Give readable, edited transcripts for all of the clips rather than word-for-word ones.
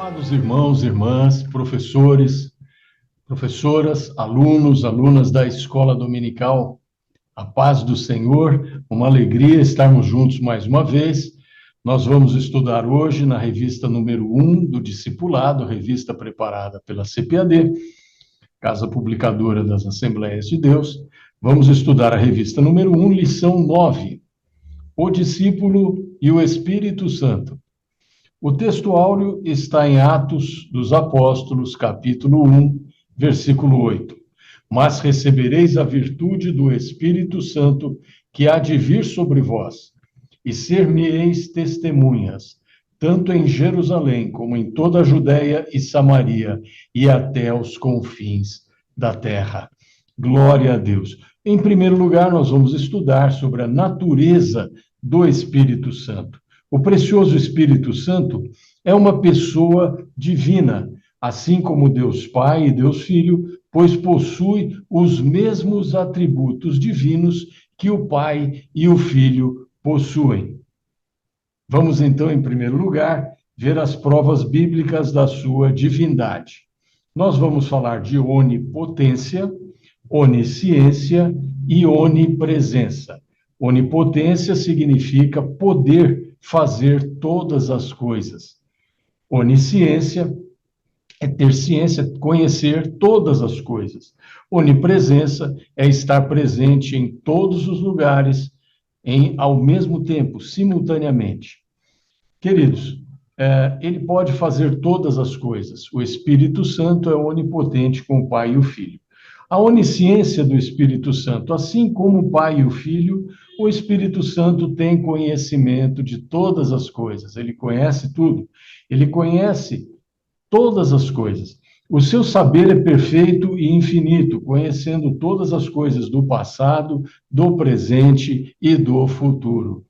Amados irmãos, irmãs, professores, professoras, alunos, alunas da Escola Dominical, a paz do Senhor, uma alegria estarmos juntos mais uma vez. Nós vamos estudar hoje na revista número 1 do Discipulado, revista preparada pela CPAD, Casa Publicadora das Assembleias de Deus. Vamos estudar a revista número 1, lição 9, o discípulo e o Espírito Santo. O texto áureo está em Atos dos Apóstolos, capítulo 1, versículo 8. Mas recebereis a virtude do Espírito Santo, que há de vir sobre vós, e ser-me-eis testemunhas, tanto em Jerusalém, como em toda a Judéia e Samaria, e até os confins da terra. Glória a Deus. Em primeiro lugar, nós vamos estudar sobre a natureza do Espírito Santo. O precioso Espírito Santo é uma pessoa divina, assim como Deus Pai e Deus Filho, pois possui os mesmos atributos divinos que o Pai e o Filho possuem. Vamos então, em primeiro lugar, ver as provas bíblicas da sua divindade. Nós vamos falar de onipotência, onisciência e onipresença. Onipotência significa poder fazer todas as coisas. Onisciência é ter ciência, conhecer todas as coisas. Onipresença é estar presente em todos os lugares, ao mesmo tempo, simultaneamente. Queridos, ele pode fazer todas as coisas. O Espírito Santo é onipotente com o Pai e o Filho. A onisciência do Espírito Santo, assim como o Pai e o Filho, o Espírito Santo tem conhecimento de todas as coisas. Ele conhece tudo. Ele conhece todas as coisas. O seu saber é perfeito e infinito, conhecendo todas as coisas do passado, do presente e do futuro.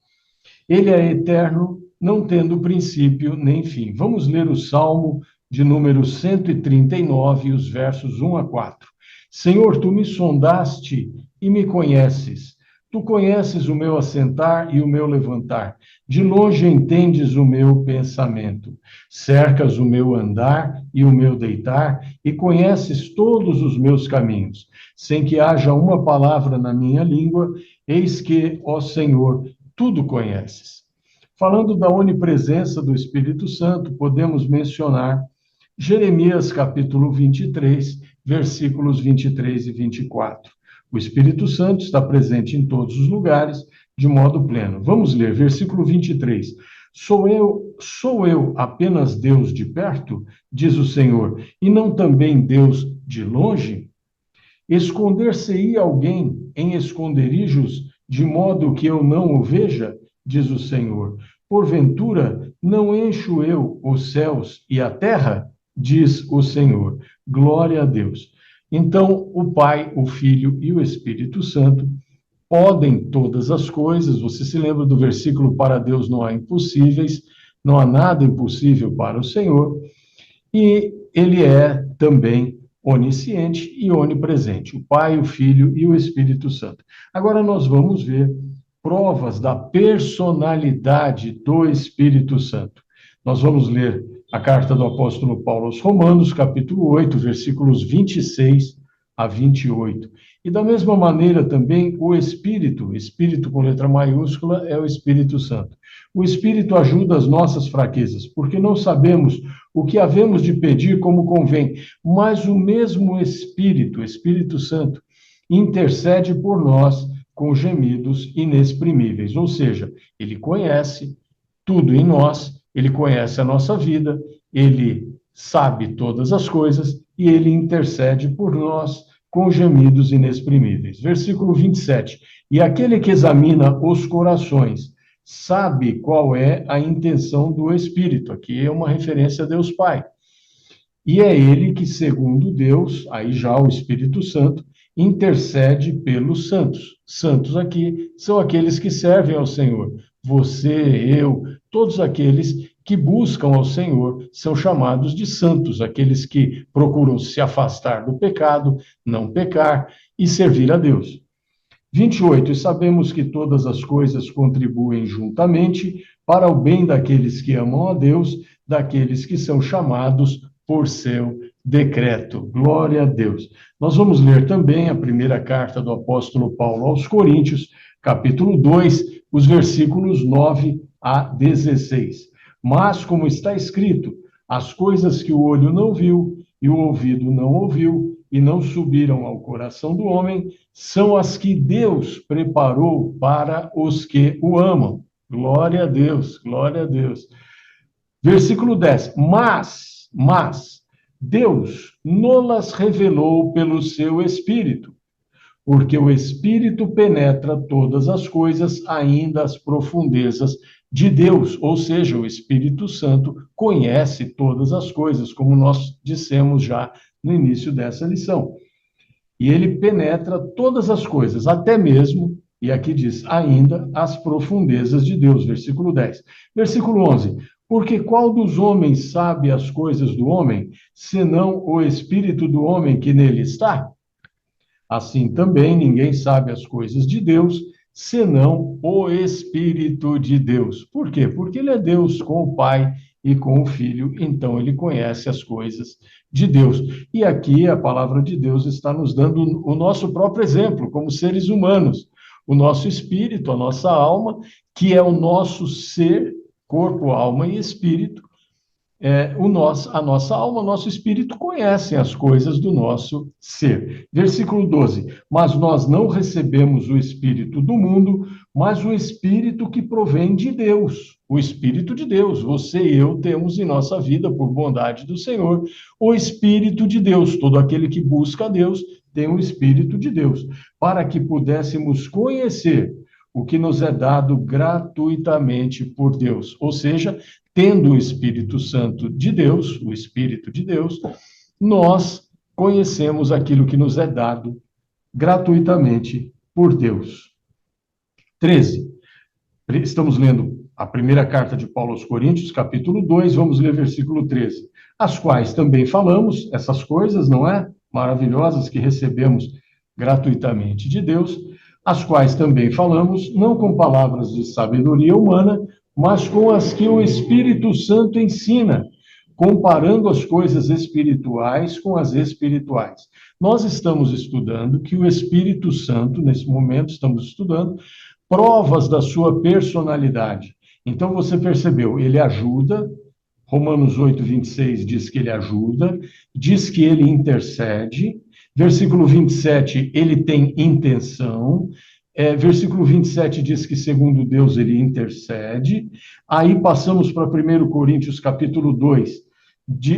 Ele é eterno, não tendo princípio nem fim. Vamos ler o Salmo de número 139, os versos 1 a 4. Senhor, tu me sondaste e me conheces. Tu conheces o meu assentar e o meu levantar. De longe entendes o meu pensamento. Cercas o meu andar e o meu deitar e conheces todos os meus caminhos. Sem que haja uma palavra na minha língua, eis que, ó Senhor, tudo conheces. Falando da onipresença do Espírito Santo, podemos mencionar Jeremias capítulo 23, versículos 23 e 24. O Espírito Santo está presente em todos os lugares, de modo pleno. Vamos ler, versículo 23. Sou eu apenas Deus de perto, diz o Senhor, e não também Deus de longe? Esconder-se-ia alguém em esconderijos, de modo que eu não o veja, diz o Senhor. Porventura, não encho eu os céus e a terra? Diz o Senhor. Glória a Deus. Então, o Pai, o Filho e o Espírito Santo podem todas as coisas. Você se lembra do versículo: para Deus não há impossíveis, não há nada impossível para o Senhor. E ele é também onisciente e onipresente, o Pai, o Filho e o Espírito Santo. Agora nós vamos ver provas da personalidade do Espírito Santo. Nós vamos ler a carta do apóstolo Paulo aos Romanos, capítulo 8, versículos 26 a 28. E da mesma maneira também o Espírito com letra maiúscula, é o Espírito Santo. O Espírito ajuda as nossas fraquezas, porque não sabemos o que havemos de pedir como convém, mas o mesmo Espírito Santo, intercede por nós com gemidos inexprimíveis. Ou seja, ele conhece tudo em nós, ele conhece a nossa vida, ele sabe todas as coisas e ele intercede por nós com gemidos inexprimíveis. Versículo 27. E aquele que examina os corações sabe qual é a intenção do Espírito. Aqui é uma referência a Deus Pai. E é ele que, segundo Deus, aí já o Espírito Santo, intercede pelos santos. Santos aqui são aqueles que servem ao Senhor. Você, eu, todos aqueles que buscam ao Senhor são chamados de santos, aqueles que procuram se afastar do pecado, não pecar e servir a Deus. 28. E sabemos que todas as coisas contribuem juntamente para o bem daqueles que amam a Deus, daqueles que são chamados por seu decreto. Glória a Deus. Nós vamos ler também a primeira carta do apóstolo Paulo aos Coríntios, capítulo 2, os versículos 9 a 16. Mas, como está escrito, as coisas que o olho não viu e o ouvido não ouviu e não subiram ao coração do homem, são as que Deus preparou para os que o amam. Glória a Deus, glória a Deus. Versículo 10. Mas, Deus nolas revelou pelo seu Espírito, porque o Espírito penetra todas as coisas, ainda as profundezas de Deus, ou seja, o Espírito Santo conhece todas as coisas, como nós dissemos já no início dessa lição. E ele penetra todas as coisas, até mesmo, e aqui diz, ainda as profundezas de Deus, versículo 10. Versículo 11. Porque qual dos homens sabe as coisas do homem, senão o Espírito do homem que nele está? Assim também ninguém sabe as coisas de Deus, senão o Espírito de Deus. Por quê? Porque ele é Deus com o Pai e com o Filho, então ele conhece as coisas de Deus. E aqui a palavra de Deus está nos dando o nosso próprio exemplo, como seres humanos. O nosso espírito, a nossa alma, que é o nosso ser, corpo, alma e espírito, a nossa alma, o nosso espírito conhecem as coisas do nosso ser. Versículo 12. Mas nós não recebemos o espírito do mundo, mas o espírito que provém de Deus. O espírito de Deus. Você e eu temos em nossa vida, por bondade do Senhor, o espírito de Deus. Todo aquele que busca a Deus tem o espírito de Deus, para que pudéssemos conhecer o que nos é dado gratuitamente por Deus. Ou seja, tendo o Espírito Santo de Deus, o Espírito de Deus, nós conhecemos aquilo que nos é dado gratuitamente por Deus. 13. Estamos lendo a primeira carta de Paulo aos Coríntios, capítulo 2, vamos ler versículo 13. As quais também falamos, essas coisas, não é? Maravilhosas que recebemos gratuitamente de Deus, as quais também falamos, não com palavras de sabedoria humana, mas com as que o Espírito Santo ensina, comparando as coisas espirituais com as espirituais. Nós estamos estudando que o Espírito Santo, nesse momento estamos estudando, provas da sua personalidade. Então você percebeu, ele ajuda, Romanos 8, 26 diz que ele ajuda, diz que ele intercede, versículo 27, ele tem intenção, versículo 27 diz que, segundo Deus, ele intercede. Aí passamos para 1 Coríntios, capítulo 2,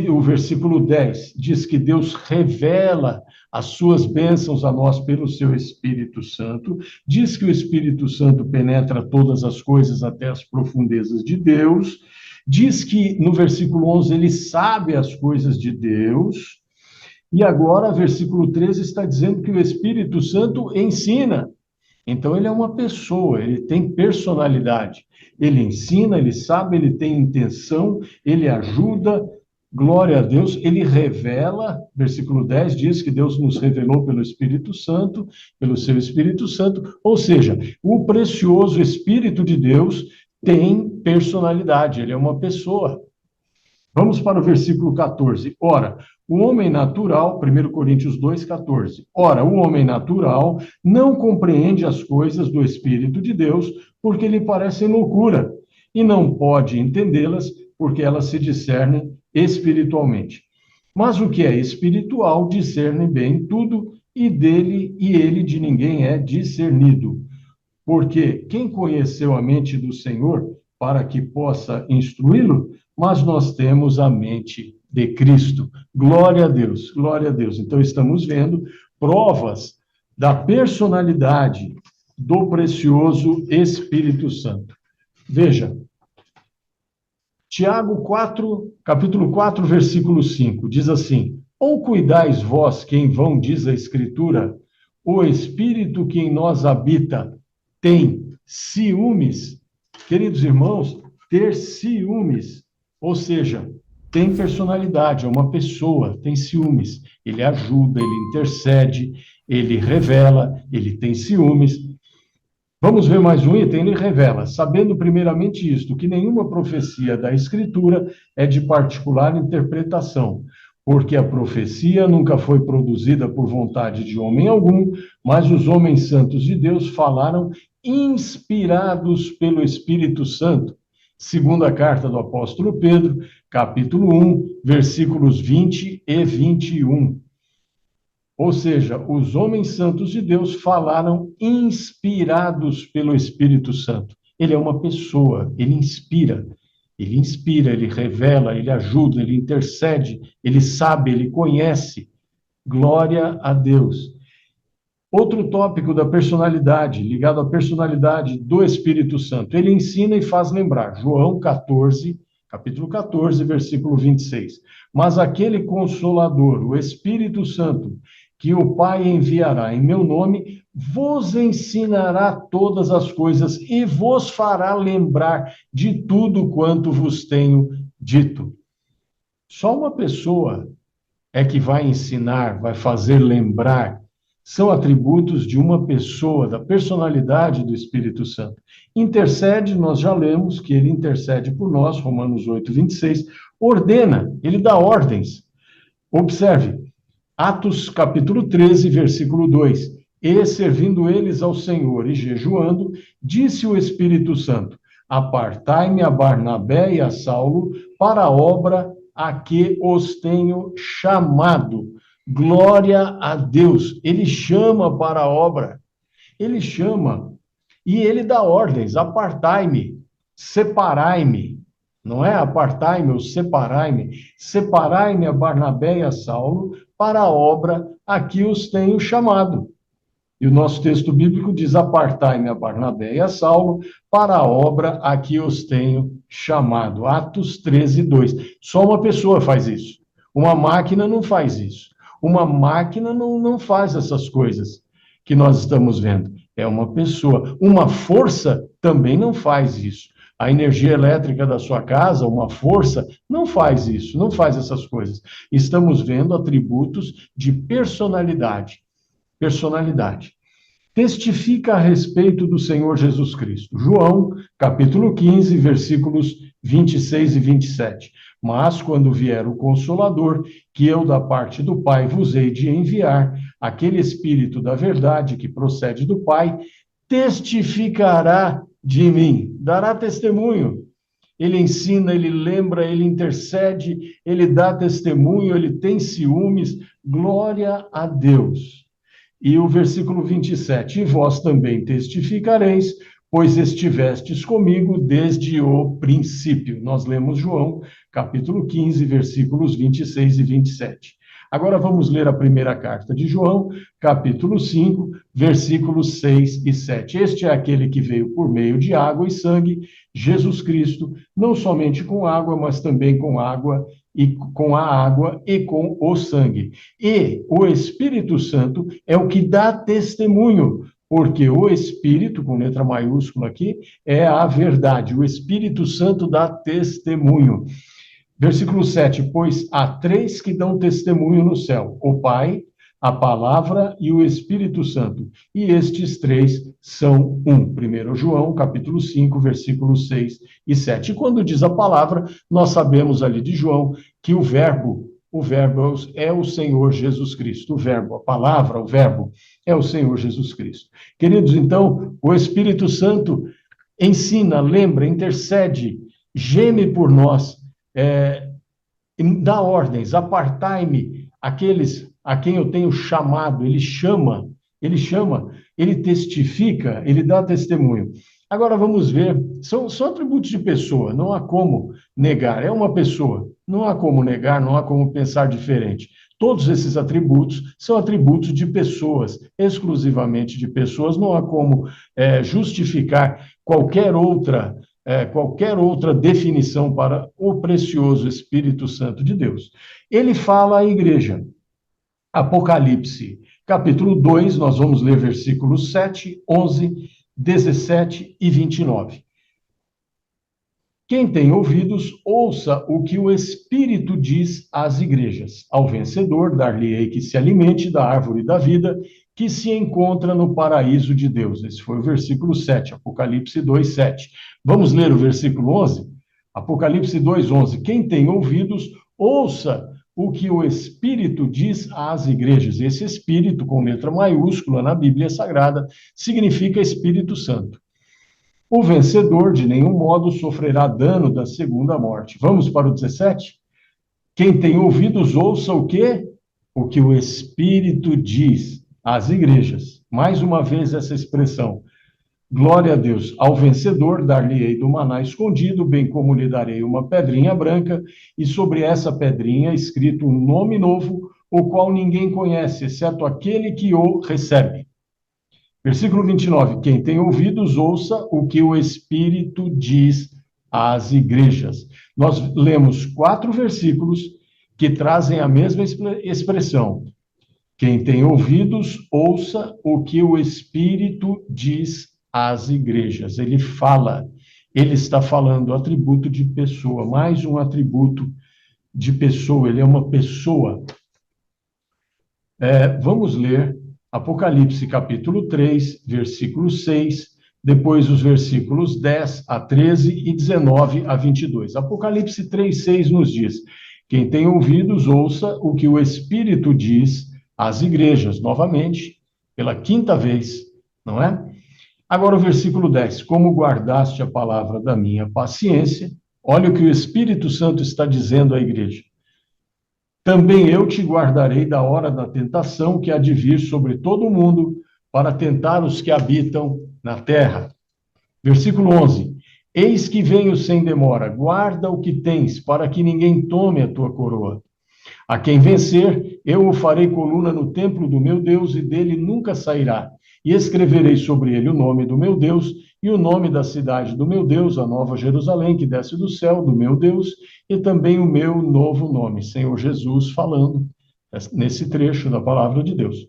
o versículo 10, diz que Deus revela as suas bênçãos a nós pelo seu Espírito Santo. Diz que o Espírito Santo penetra todas as coisas até as profundezas de Deus. Diz que, no versículo 11, ele sabe as coisas de Deus. E agora, versículo 13 está dizendo que o Espírito Santo ensina. Então, ele é uma pessoa, ele tem personalidade. Ele ensina, ele sabe, ele tem intenção, ele ajuda, glória a Deus, ele revela, versículo 10 diz que Deus nos revelou pelo Espírito Santo, pelo seu Espírito Santo, ou seja, o precioso Espírito de Deus tem personalidade, ele é uma pessoa. Vamos para o versículo 14. Ora, o homem natural, 1 Coríntios 2, 14. Ora, o homem natural não compreende as coisas do Espírito de Deus, porque lhe parecem loucura, e não pode entendê-las, porque elas se discernem espiritualmente. Mas o que é espiritual discerne bem tudo, e ele de ninguém é discernido. Porque quem conheceu a mente do Senhor para que possa instruí-lo? Mas nós temos a mente de Cristo. Glória a Deus, glória a Deus. Então, estamos vendo provas da personalidade do precioso Espírito Santo. Veja, Tiago 4, capítulo 4, versículo 5, diz assim: ou cuidais vós que em vão diz a Escritura, o Espírito que em nós habita tem ciúmes. Queridos irmãos, ter ciúmes, ou seja, tem personalidade, é uma pessoa, tem ciúmes. Ele ajuda, ele intercede, ele revela, ele tem ciúmes. Vamos ver mais um item. Ele revela, sabendo primeiramente isto, que nenhuma profecia da Escritura é de particular interpretação, porque a profecia nunca foi produzida por vontade de homem algum, mas os homens santos de Deus falaram inspirados pelo Espírito Santo. Segunda carta do apóstolo Pedro, capítulo 1, versículos 20 e 21. Ou seja, os homens santos de Deus falaram inspirados pelo Espírito Santo. Ele é uma pessoa, ele inspira, ele revela, ele ajuda, ele intercede, ele sabe, ele conhece. Glória a Deus. Outro tópico da personalidade, ligado à personalidade do Espírito Santo. Ele ensina e faz lembrar. João 14, capítulo 14, versículo 26. Mas aquele Consolador, o Espírito Santo, que o Pai enviará em meu nome, vos ensinará todas as coisas e vos fará lembrar de tudo quanto vos tenho dito. Só uma pessoa é que vai ensinar, vai fazer lembrar. São atributos de uma pessoa, da personalidade do Espírito Santo. Intercede, nós já lemos que ele intercede por nós, Romanos 8, 26. Ordena, ele dá ordens. Observe, Atos capítulo 13, versículo 2. E servindo eles ao Senhor e jejuando, disse o Espírito Santo: apartai-me a Barnabé e a Saulo para a obra a que os tenho chamado. Glória a Deus. Ele chama para a obra. Ele chama e ele dá ordens: apartai-me, separai-me. Não é apartai-me ou separai-me. Separai-me a Barnabé e a Saulo para a obra a que os tenho chamado. E o nosso texto bíblico diz: apartai-me a Barnabé e a Saulo para a obra a que os tenho chamado. Atos 13, 2. Só uma pessoa faz isso. Uma máquina não faz isso. Uma máquina não faz essas coisas que nós estamos vendo. É uma pessoa. Uma força também não faz isso. A energia elétrica da sua casa, uma força, não faz isso, não faz essas coisas. Estamos vendo atributos de personalidade. Personalidade. Testifica a respeito do Senhor Jesus Cristo. João, capítulo 15, versículos 26 e 27. Mas quando vier o Consolador, que eu da parte do Pai vos hei de enviar, aquele Espírito da verdade que procede do Pai, testificará de mim, dará testemunho. Ele ensina, ele lembra, ele intercede, ele dá testemunho, ele tem ciúmes. Glória a Deus. E o versículo 27, e vós também testificareis, pois estivestes comigo desde o princípio. Nós lemos João, capítulo 15, versículos 26 e 27. Agora vamos ler a primeira carta de João, capítulo 5, versículos 6 e 7. Este é aquele que veio por meio de água e sangue, Jesus Cristo, não somente com água, mas também com água e com a água e com o sangue. E o Espírito Santo é o que dá testemunho, porque o Espírito, com letra maiúscula aqui, é a verdade. O Espírito Santo dá testemunho. Versículo 7, pois há três que dão testemunho no céu: o Pai, a Palavra e o Espírito Santo. E estes três são um. 1 João, capítulo 5, versículos 6 e 7. E quando diz a palavra, nós sabemos ali de João que o verbo é o Senhor Jesus Cristo. O verbo, a palavra, o verbo é o Senhor Jesus Cristo. Queridos, então, o Espírito Santo ensina, lembra, intercede, geme por nós, dá ordens: apartai-me, aqueles a quem eu tenho chamado. Ele chama, ele testifica, ele dá testemunho. Agora vamos ver, são atributos de pessoa, não há como negar, é uma pessoa, não há como negar, não há como pensar diferente. Todos esses atributos são atributos de pessoas, exclusivamente de pessoas, não há como justificar qualquer outra definição para o precioso Espírito Santo de Deus. Ele fala à igreja. Apocalipse, capítulo 2, nós vamos ler versículos 7, 11, 17 e 29. Quem tem ouvidos, ouça o que o Espírito diz às igrejas. Ao vencedor, dar-lhe-ei que se alimente da árvore da vida, que se encontra no paraíso de Deus. Esse foi o versículo 7, Apocalipse 2, 7. Vamos ler o versículo 11? Apocalipse 2, 11. Quem tem ouvidos, ouça o que o Espírito diz às igrejas. Esse Espírito, com letra maiúscula na Bíblia Sagrada, significa Espírito Santo. O vencedor, de nenhum modo, sofrerá dano da segunda morte. Vamos para o 17? Quem tem ouvidos, ouça o quê? O que o Espírito diz às igrejas. Mais uma vez essa expressão. Glória a Deus. Ao vencedor, dar-lhe-ei do maná escondido, bem como lhe darei uma pedrinha branca, e sobre essa pedrinha escrito um nome novo, o qual ninguém conhece, exceto aquele que o recebe. Versículo 29. Quem tem ouvidos, ouça o que o Espírito diz às igrejas. Nós lemos 4 versículos que trazem a mesma expressão. Quem tem ouvidos, ouça o que o Espírito diz às igrejas. Ele fala, ele está falando atributo de pessoa, mais um atributo de pessoa, ele é uma pessoa. Vamos ler Apocalipse capítulo 3, versículo 6, depois os versículos 10 a 13 e 19 a 22. Apocalipse 3, 6 nos diz: quem tem ouvidos, ouça o que o Espírito diz às igrejas, novamente, pela 5ª vez, não é? Agora o versículo 10, como guardaste a palavra da minha paciência, olha o que o Espírito Santo está dizendo à igreja. Também eu te guardarei da hora da tentação que há de vir sobre todo o mundo, para tentar os que habitam na terra. Versículo 11, eis que venho sem demora, guarda o que tens, para que ninguém tome a tua coroa. A quem vencer, eu o farei coluna no templo do meu Deus, e dele nunca sairá. E escreverei sobre ele o nome do meu Deus, e o nome da cidade do meu Deus, a nova Jerusalém, que desce do céu, do meu Deus, e também o meu novo nome. Senhor Jesus falando nesse trecho da palavra de Deus.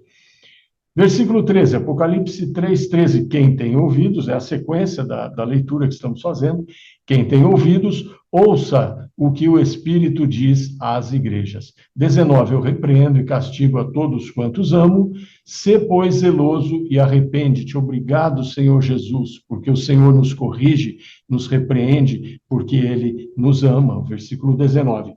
Versículo 13, Apocalipse 3, 13. Quem tem ouvidos, é a sequência da leitura que estamos fazendo. Quem tem ouvidos, ouça o que o Espírito diz às igrejas. 19, eu repreendo e castigo a todos quantos amo. Sê, pois, zeloso e arrepende-te. Obrigado, Senhor Jesus, porque o Senhor nos corrige, nos repreende, porque Ele nos ama. Versículo 19.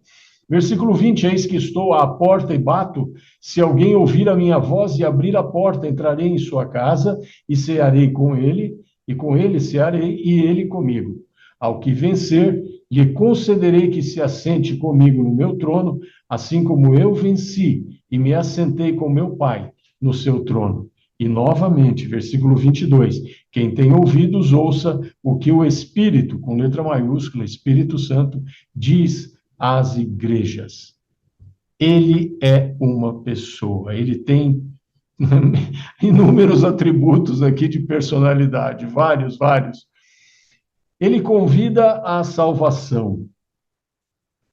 Versículo 20, eis que estou à porta e bato, se alguém ouvir a minha voz e abrir a porta, entrarei em sua casa e cearei com ele, e com ele cearei, e ele comigo. Ao que vencer, lhe concederei que se assente comigo no meu trono, assim como eu venci e me assentei com meu Pai no seu trono. E novamente, versículo 22, quem tem ouvidos, ouça o que o Espírito, com letra maiúscula, Espírito Santo, diz às igrejas. Ele é uma pessoa, ele tem inúmeros atributos aqui de personalidade, vários. Ele convida à salvação.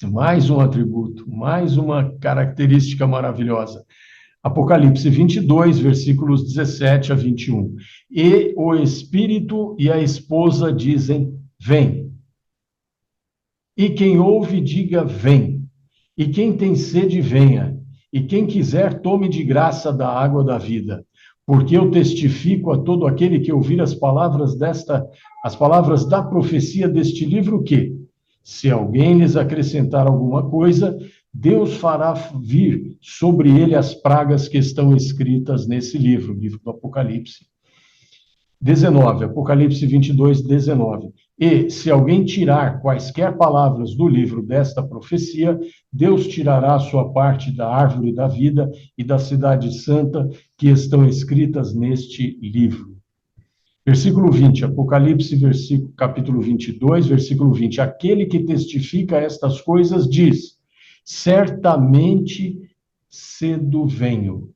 Mais um atributo, mais uma característica maravilhosa. Apocalipse 22, versículos 17 a 21. E o Espírito e a esposa dizem, vem. E quem ouve, diga, vem. E quem tem sede, venha. E quem quiser, tome de graça da água da vida. Porque eu testifico a todo aquele que ouvir as palavras da profecia deste livro, que, se alguém lhes acrescentar alguma coisa, Deus fará vir sobre ele as pragas que estão escritas nesse livro, livro do Apocalipse. 19, Apocalipse 22, 19. E, se alguém tirar quaisquer palavras do livro desta profecia, Deus tirará a sua parte da árvore da vida e da cidade santa que estão escritas neste livro. Versículo 20, Apocalipse, capítulo 22, versículo 20. Aquele que testifica estas coisas diz, certamente cedo venho.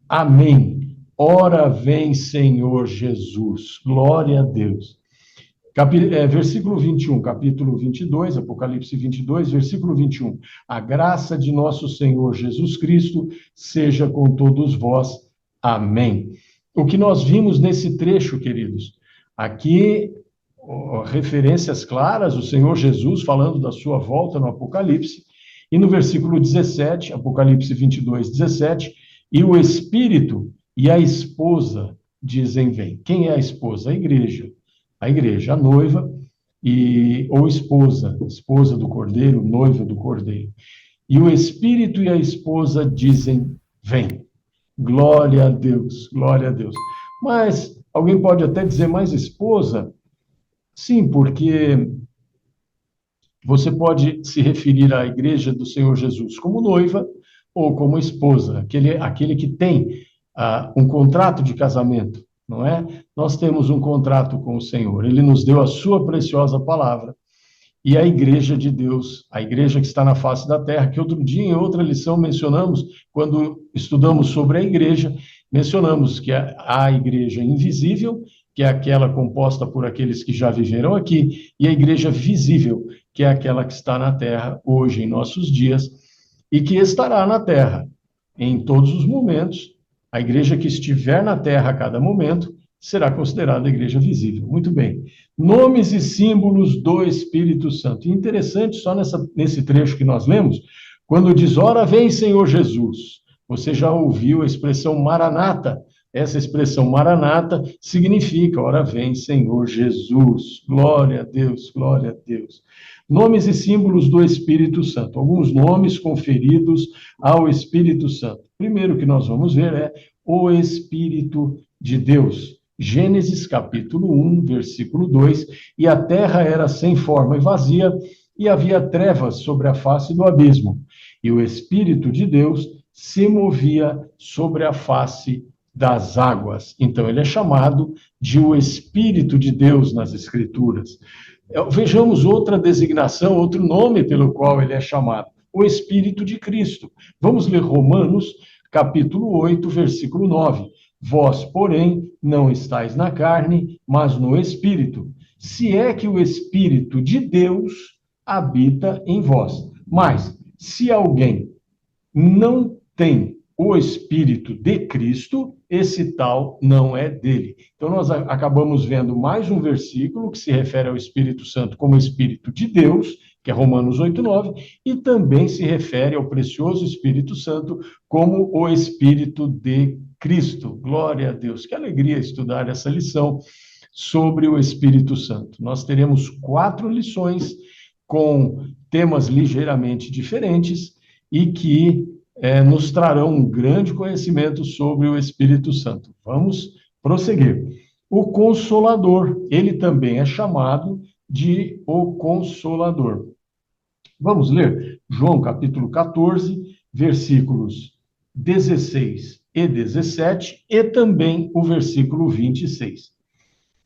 Amém. Ora vem, Senhor Jesus. Glória a Deus. Versículo 21, capítulo 22, Apocalipse 22, versículo 21. A graça de nosso Senhor Jesus Cristo seja com todos vós. Amém. O que nós vimos nesse trecho, queridos, aqui referências claras, o Senhor Jesus falando da sua volta no Apocalipse, e no versículo 17, Apocalipse 22, 17, e o Espírito e a esposa dizem vem. Quem é a esposa? A igreja, a noiva, ou esposa do Cordeiro, noiva do Cordeiro. E o Espírito e a esposa dizem vem. Glória a Deus, glória a Deus. Mas alguém pode até dizer mais esposa? Sim, porque você pode se referir à igreja do Senhor Jesus como noiva ou como esposa, aquele que tem um contrato de casamento, não é? Nós temos um contrato com o Senhor, Ele nos deu a sua preciosa palavra, e a igreja de Deus, a igreja que está na face da terra, que outro dia, em outra lição, mencionamos, quando estudamos sobre a igreja, mencionamos que a igreja invisível, que é aquela composta por aqueles que já viveram aqui, e a igreja visível, que é aquela que está na terra hoje, em nossos dias, e que estará na terra em todos os momentos. A igreja que estiver na terra a cada momento será considerada a igreja visível. Muito bem. Nomes e símbolos do Espírito Santo. E interessante, só nesse trecho que nós lemos, quando diz, ora vem Senhor Jesus, você já ouviu a expressão Maranata. Essa expressão Maranata significa, ora vem Senhor Jesus. Glória a Deus, glória a Deus. Nomes e símbolos do Espírito Santo. Alguns nomes conferidos ao Espírito Santo. Primeiro que nós vamos ver é o Espírito de Deus. Gênesis capítulo 1, versículo 2, e a terra era sem forma e vazia, e havia trevas sobre a face do abismo, e o Espírito de Deus se movia sobre a face das águas. Então, ele é chamado de o Espírito de Deus nas Escrituras. Vejamos outra designação, outro nome pelo qual ele é chamado, o Espírito de Cristo. Vamos ler Romanos, capítulo 8, versículo 9. Vós, porém, não estáis na carne, mas no Espírito, se é que o Espírito de Deus habita em vós. Mas, se alguém não tem o Espírito de Cristo, esse tal não é dele. Então, nós acabamos vendo mais um versículo que se refere ao Espírito Santo como Espírito de Deus, que é Romanos 8:9, e também se refere ao precioso Espírito Santo como o Espírito de Cristo. Glória a Deus. Que alegria estudar essa lição sobre o Espírito Santo. Nós teremos 4 lições com temas ligeiramente diferentes e que nos trarão um grande conhecimento sobre o Espírito Santo. Vamos prosseguir. O Consolador, ele também é chamado de o Consolador. Vamos ler João capítulo 14, versículos 16 e 17, e também o versículo 26.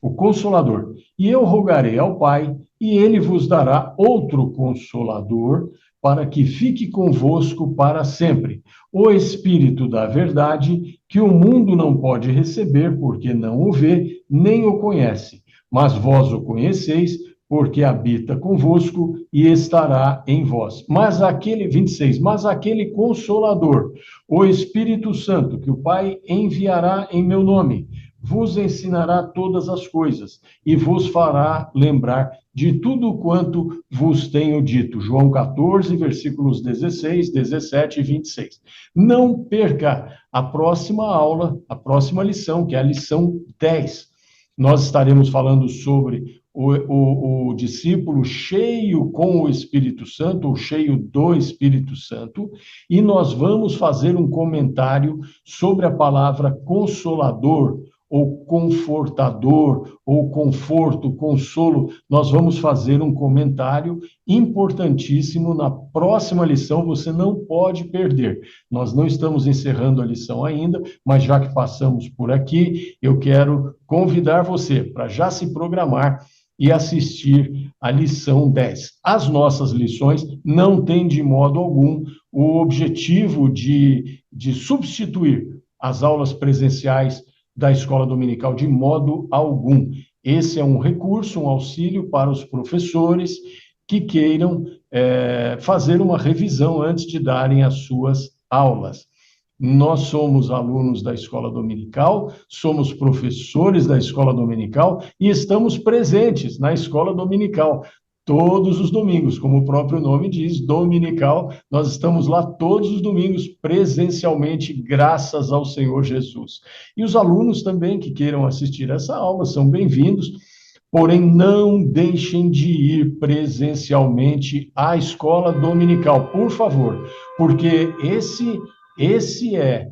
O Consolador. E eu rogarei ao Pai, e ele vos dará outro Consolador, para que fique convosco para sempre. O Espírito da verdade, que o mundo não pode receber, porque não o vê, nem o conhece. Mas vós o conheceis, porque habita convosco e estará em vós. Mas aquele, 26, mas aquele Consolador, o Espírito Santo, que o Pai enviará em meu nome, vos ensinará todas as coisas e vos fará lembrar de tudo quanto vos tenho dito. João 14, versículos 16, 17 e 26. Não perca a próxima aula, a próxima lição, que é a lição 10. Nós estaremos falando sobre o discípulo cheio com o Espírito Santo, ou cheio do Espírito Santo, e nós vamos fazer um comentário sobre a palavra consolador, ou confortador, ou conforto, consolo. Nós vamos fazer um comentário importantíssimo na próxima lição, você não pode perder. Nós não estamos encerrando a lição ainda, mas já que passamos por aqui, eu quero convidar você para já se programar e assistir a lição 10. As nossas lições não têm de modo algum o objetivo de substituir as aulas presenciais da escola dominical de modo algum. Esse é um recurso, um auxílio para os professores que queiram fazer uma revisão antes de darem as suas aulas. Nós somos alunos da escola dominical, somos professores da escola dominical e estamos presentes na escola dominical todos os domingos, como o próprio nome diz, dominical. Nós estamos lá todos os domingos presencialmente, graças ao Senhor Jesus. E os alunos também que queiram assistir essa aula são bem-vindos. Porém, não deixem de ir presencialmente à escola dominical, por favor, porque esse é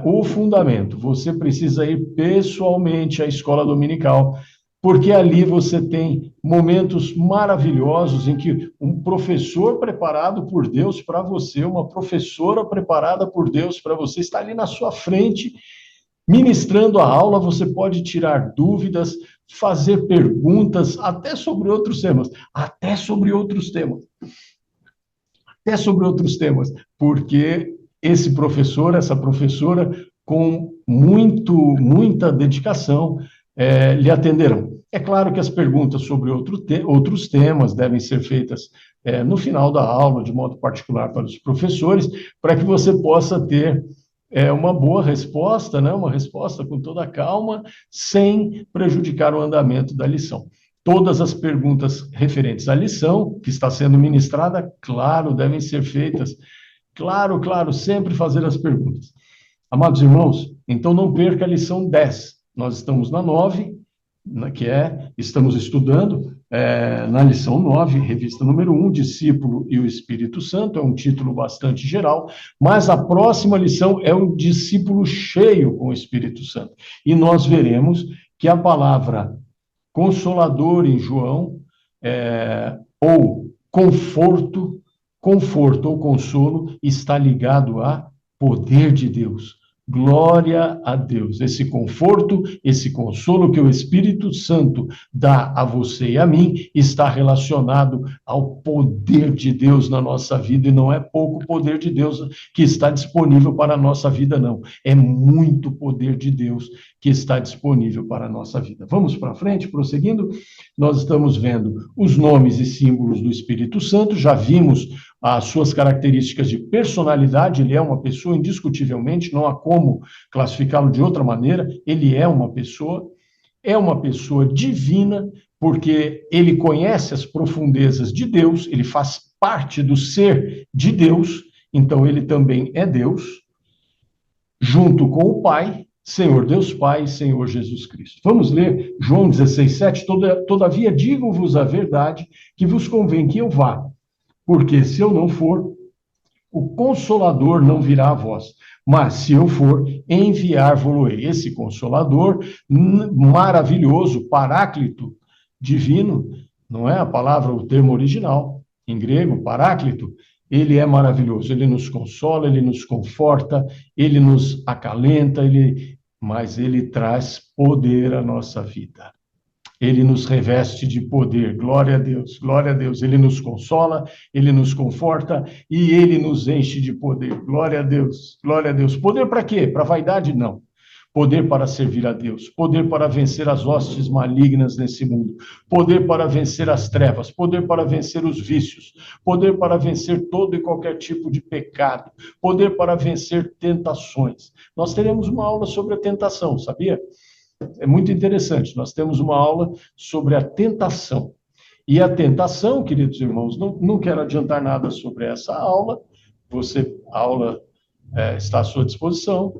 o fundamento. Você precisa ir pessoalmente à escola dominical, porque ali você tem momentos maravilhosos em que um professor preparado por Deus para você, uma professora preparada por Deus para você, está ali na sua frente, ministrando a aula. Você pode tirar dúvidas, fazer perguntas, até sobre outros temas, porque esse professor, essa professora, com muita dedicação, lhe atenderão. É claro que as perguntas sobre outros temas devem ser feitas no final da aula, de modo particular para os professores, para que você possa ter uma boa resposta, né? Uma resposta com toda a calma, sem prejudicar o andamento da lição. Todas as perguntas referentes à lição que está sendo ministrada, claro, devem ser feitas. Claro, sempre fazer as perguntas. Amados irmãos, então não perca a lição 10. Nós estamos na 9, estamos estudando na lição 9, revista número 1, Discípulo e o Espírito Santo, é um título bastante geral, mas a próxima lição é o discípulo cheio com o Espírito Santo. E nós veremos que a palavra consolador em João, ou conforto ou consolo, está ligado a poder de Deus. Glória a Deus. Esse conforto, esse consolo que o Espírito Santo dá a você e a mim está relacionado ao poder de Deus na nossa vida, e não é pouco poder de Deus que está disponível para a nossa vida, não. É muito poder de Deus que está disponível para a nossa vida. Vamos para frente, prosseguindo. Nós estamos vendo os nomes e símbolos do Espírito Santo, já vimos as suas características de personalidade. Ele é uma pessoa, indiscutivelmente, não há como classificá-lo de outra maneira. Ele é uma pessoa divina, porque ele conhece as profundezas de Deus, ele faz parte do ser de Deus, então ele também é Deus, junto com o Pai, Senhor Deus Pai, Senhor Jesus Cristo. Vamos ler João 16:7. Todavia digo-vos a verdade, que vos convém que eu vá, porque se eu não for, o Consolador não virá a vós. Mas se eu for, enviar-vos-ei. Esse Consolador maravilhoso, Paráclito, divino, não é a palavra, o termo original, em grego, Paráclito, ele é maravilhoso, ele nos consola, ele nos conforta, ele nos acalenta, mas ele traz poder à nossa vida. Ele nos reveste de poder, glória a Deus, glória a Deus. Ele nos consola, ele nos conforta e ele nos enche de poder, glória a Deus, glória a Deus. Poder para quê? Para vaidade? Não. Poder para servir a Deus, poder para vencer as hostes malignas nesse mundo, poder para vencer as trevas, poder para vencer os vícios, poder para vencer todo e qualquer tipo de pecado, poder para vencer tentações. Nós teremos uma aula sobre a tentação, sabia? É muito interessante, nós temos uma aula sobre a tentação. E a tentação, queridos irmãos, não quero adiantar nada sobre essa aula, a aula está à sua disposição,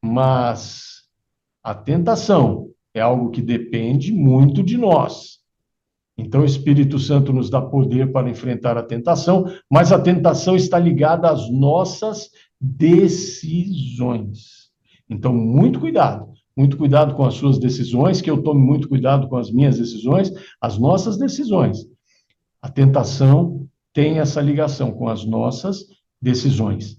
mas a tentação é algo que depende muito de nós. Então o Espírito Santo nos dá poder para enfrentar a tentação, mas a tentação está ligada às nossas decisões. Então, muito cuidado com as suas decisões, que eu tome muito cuidado com as minhas decisões, as nossas decisões. A tentação tem essa ligação com as nossas decisões.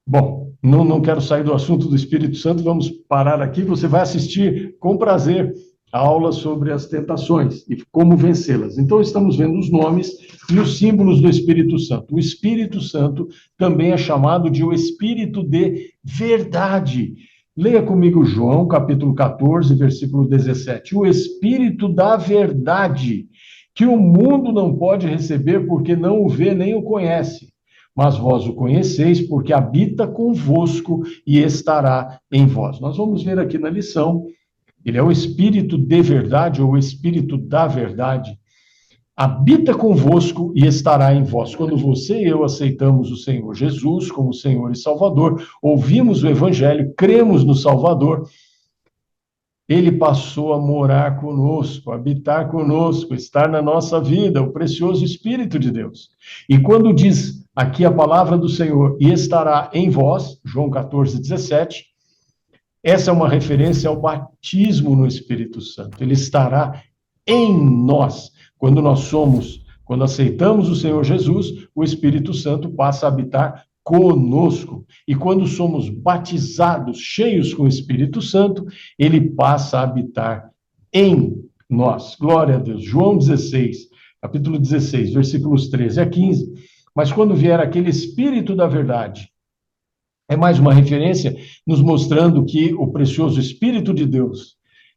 Bom, não quero sair do assunto do Espírito Santo, vamos parar aqui. Você vai assistir com prazer a aula sobre as tentações e como vencê-las. Então, estamos vendo os nomes e os símbolos do Espírito Santo. O Espírito Santo também é chamado de o Espírito de verdade. Leia comigo João, capítulo 14, versículo 17. O Espírito da verdade, que o mundo não pode receber porque não o vê nem o conhece. mas vós o conheceis, porque habita convosco e estará em vós. Nós vamos ver aqui na lição, ele é o Espírito de verdade, ou o Espírito da verdade, habita convosco e estará em vós. Quando você e eu aceitamos o Senhor Jesus como Senhor e Salvador, ouvimos o Evangelho, cremos no Salvador, ele passou a morar conosco, habitar conosco, estar na nossa vida, o precioso Espírito de Deus. E quando diz aqui a palavra do Senhor, e estará em vós, João 14:17, essa é uma referência ao batismo no Espírito Santo. Ele estará em nós. Quando aceitamos o Senhor Jesus, o Espírito Santo passa a habitar conosco. E quando somos batizados, cheios com o Espírito Santo, ele passa a habitar em nós. Glória a Deus. João 16, capítulo 16, versículos 13 a 15. Mas quando vier aquele Espírito da verdade, é mais uma referência nos mostrando que o precioso Espírito de Deus,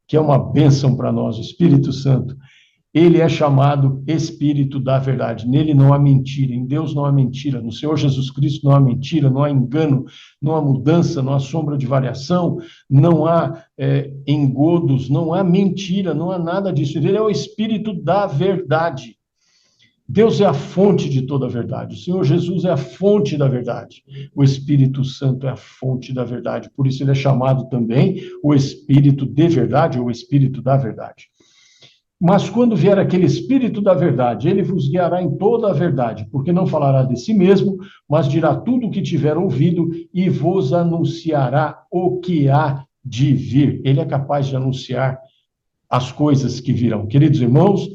que é uma bênção para nós, o Espírito Santo, ele é chamado Espírito da verdade. Nele não há mentira, em Deus não há mentira, no Senhor Jesus Cristo não há mentira, não há engano, não há mudança, não há sombra de variação, não há engodos, não há mentira, não há nada disso. Ele é o Espírito da verdade. Deus é a fonte de toda a verdade. O Senhor Jesus é a fonte da verdade. O Espírito Santo é a fonte da verdade. Por isso ele é chamado também o Espírito de verdade, ou o Espírito da verdade. Mas quando vier aquele Espírito da verdade, ele vos guiará em toda a verdade, porque não falará de si mesmo, mas dirá tudo o que tiver ouvido e vos anunciará o que há de vir. Ele é capaz de anunciar as coisas que virão. Queridos irmãos,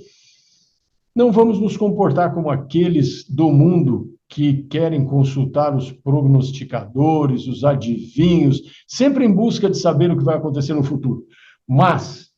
não vamos nos comportar como aqueles do mundo que querem consultar os prognosticadores, os adivinhos, sempre em busca de saber o que vai acontecer no futuro. Mas,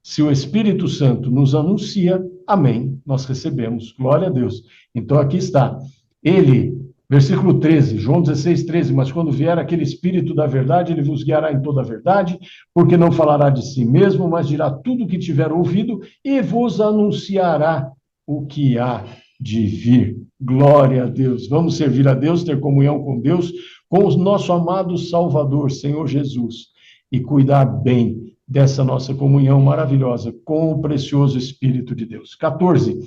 se o Espírito Santo nos anuncia, amém, nós recebemos, glória a Deus. Então aqui está, ele, versículo 13, João 16, 13, mas quando vier aquele Espírito da verdade, ele vos guiará em toda a verdade, porque não falará de si mesmo, mas dirá tudo o que tiver ouvido e vos anunciará o que há de vir. Glória a Deus. Vamos servir a Deus, ter comunhão com Deus, com o nosso amado Salvador, Senhor Jesus, e cuidar bem dessa nossa comunhão maravilhosa com o precioso Espírito de Deus. 14.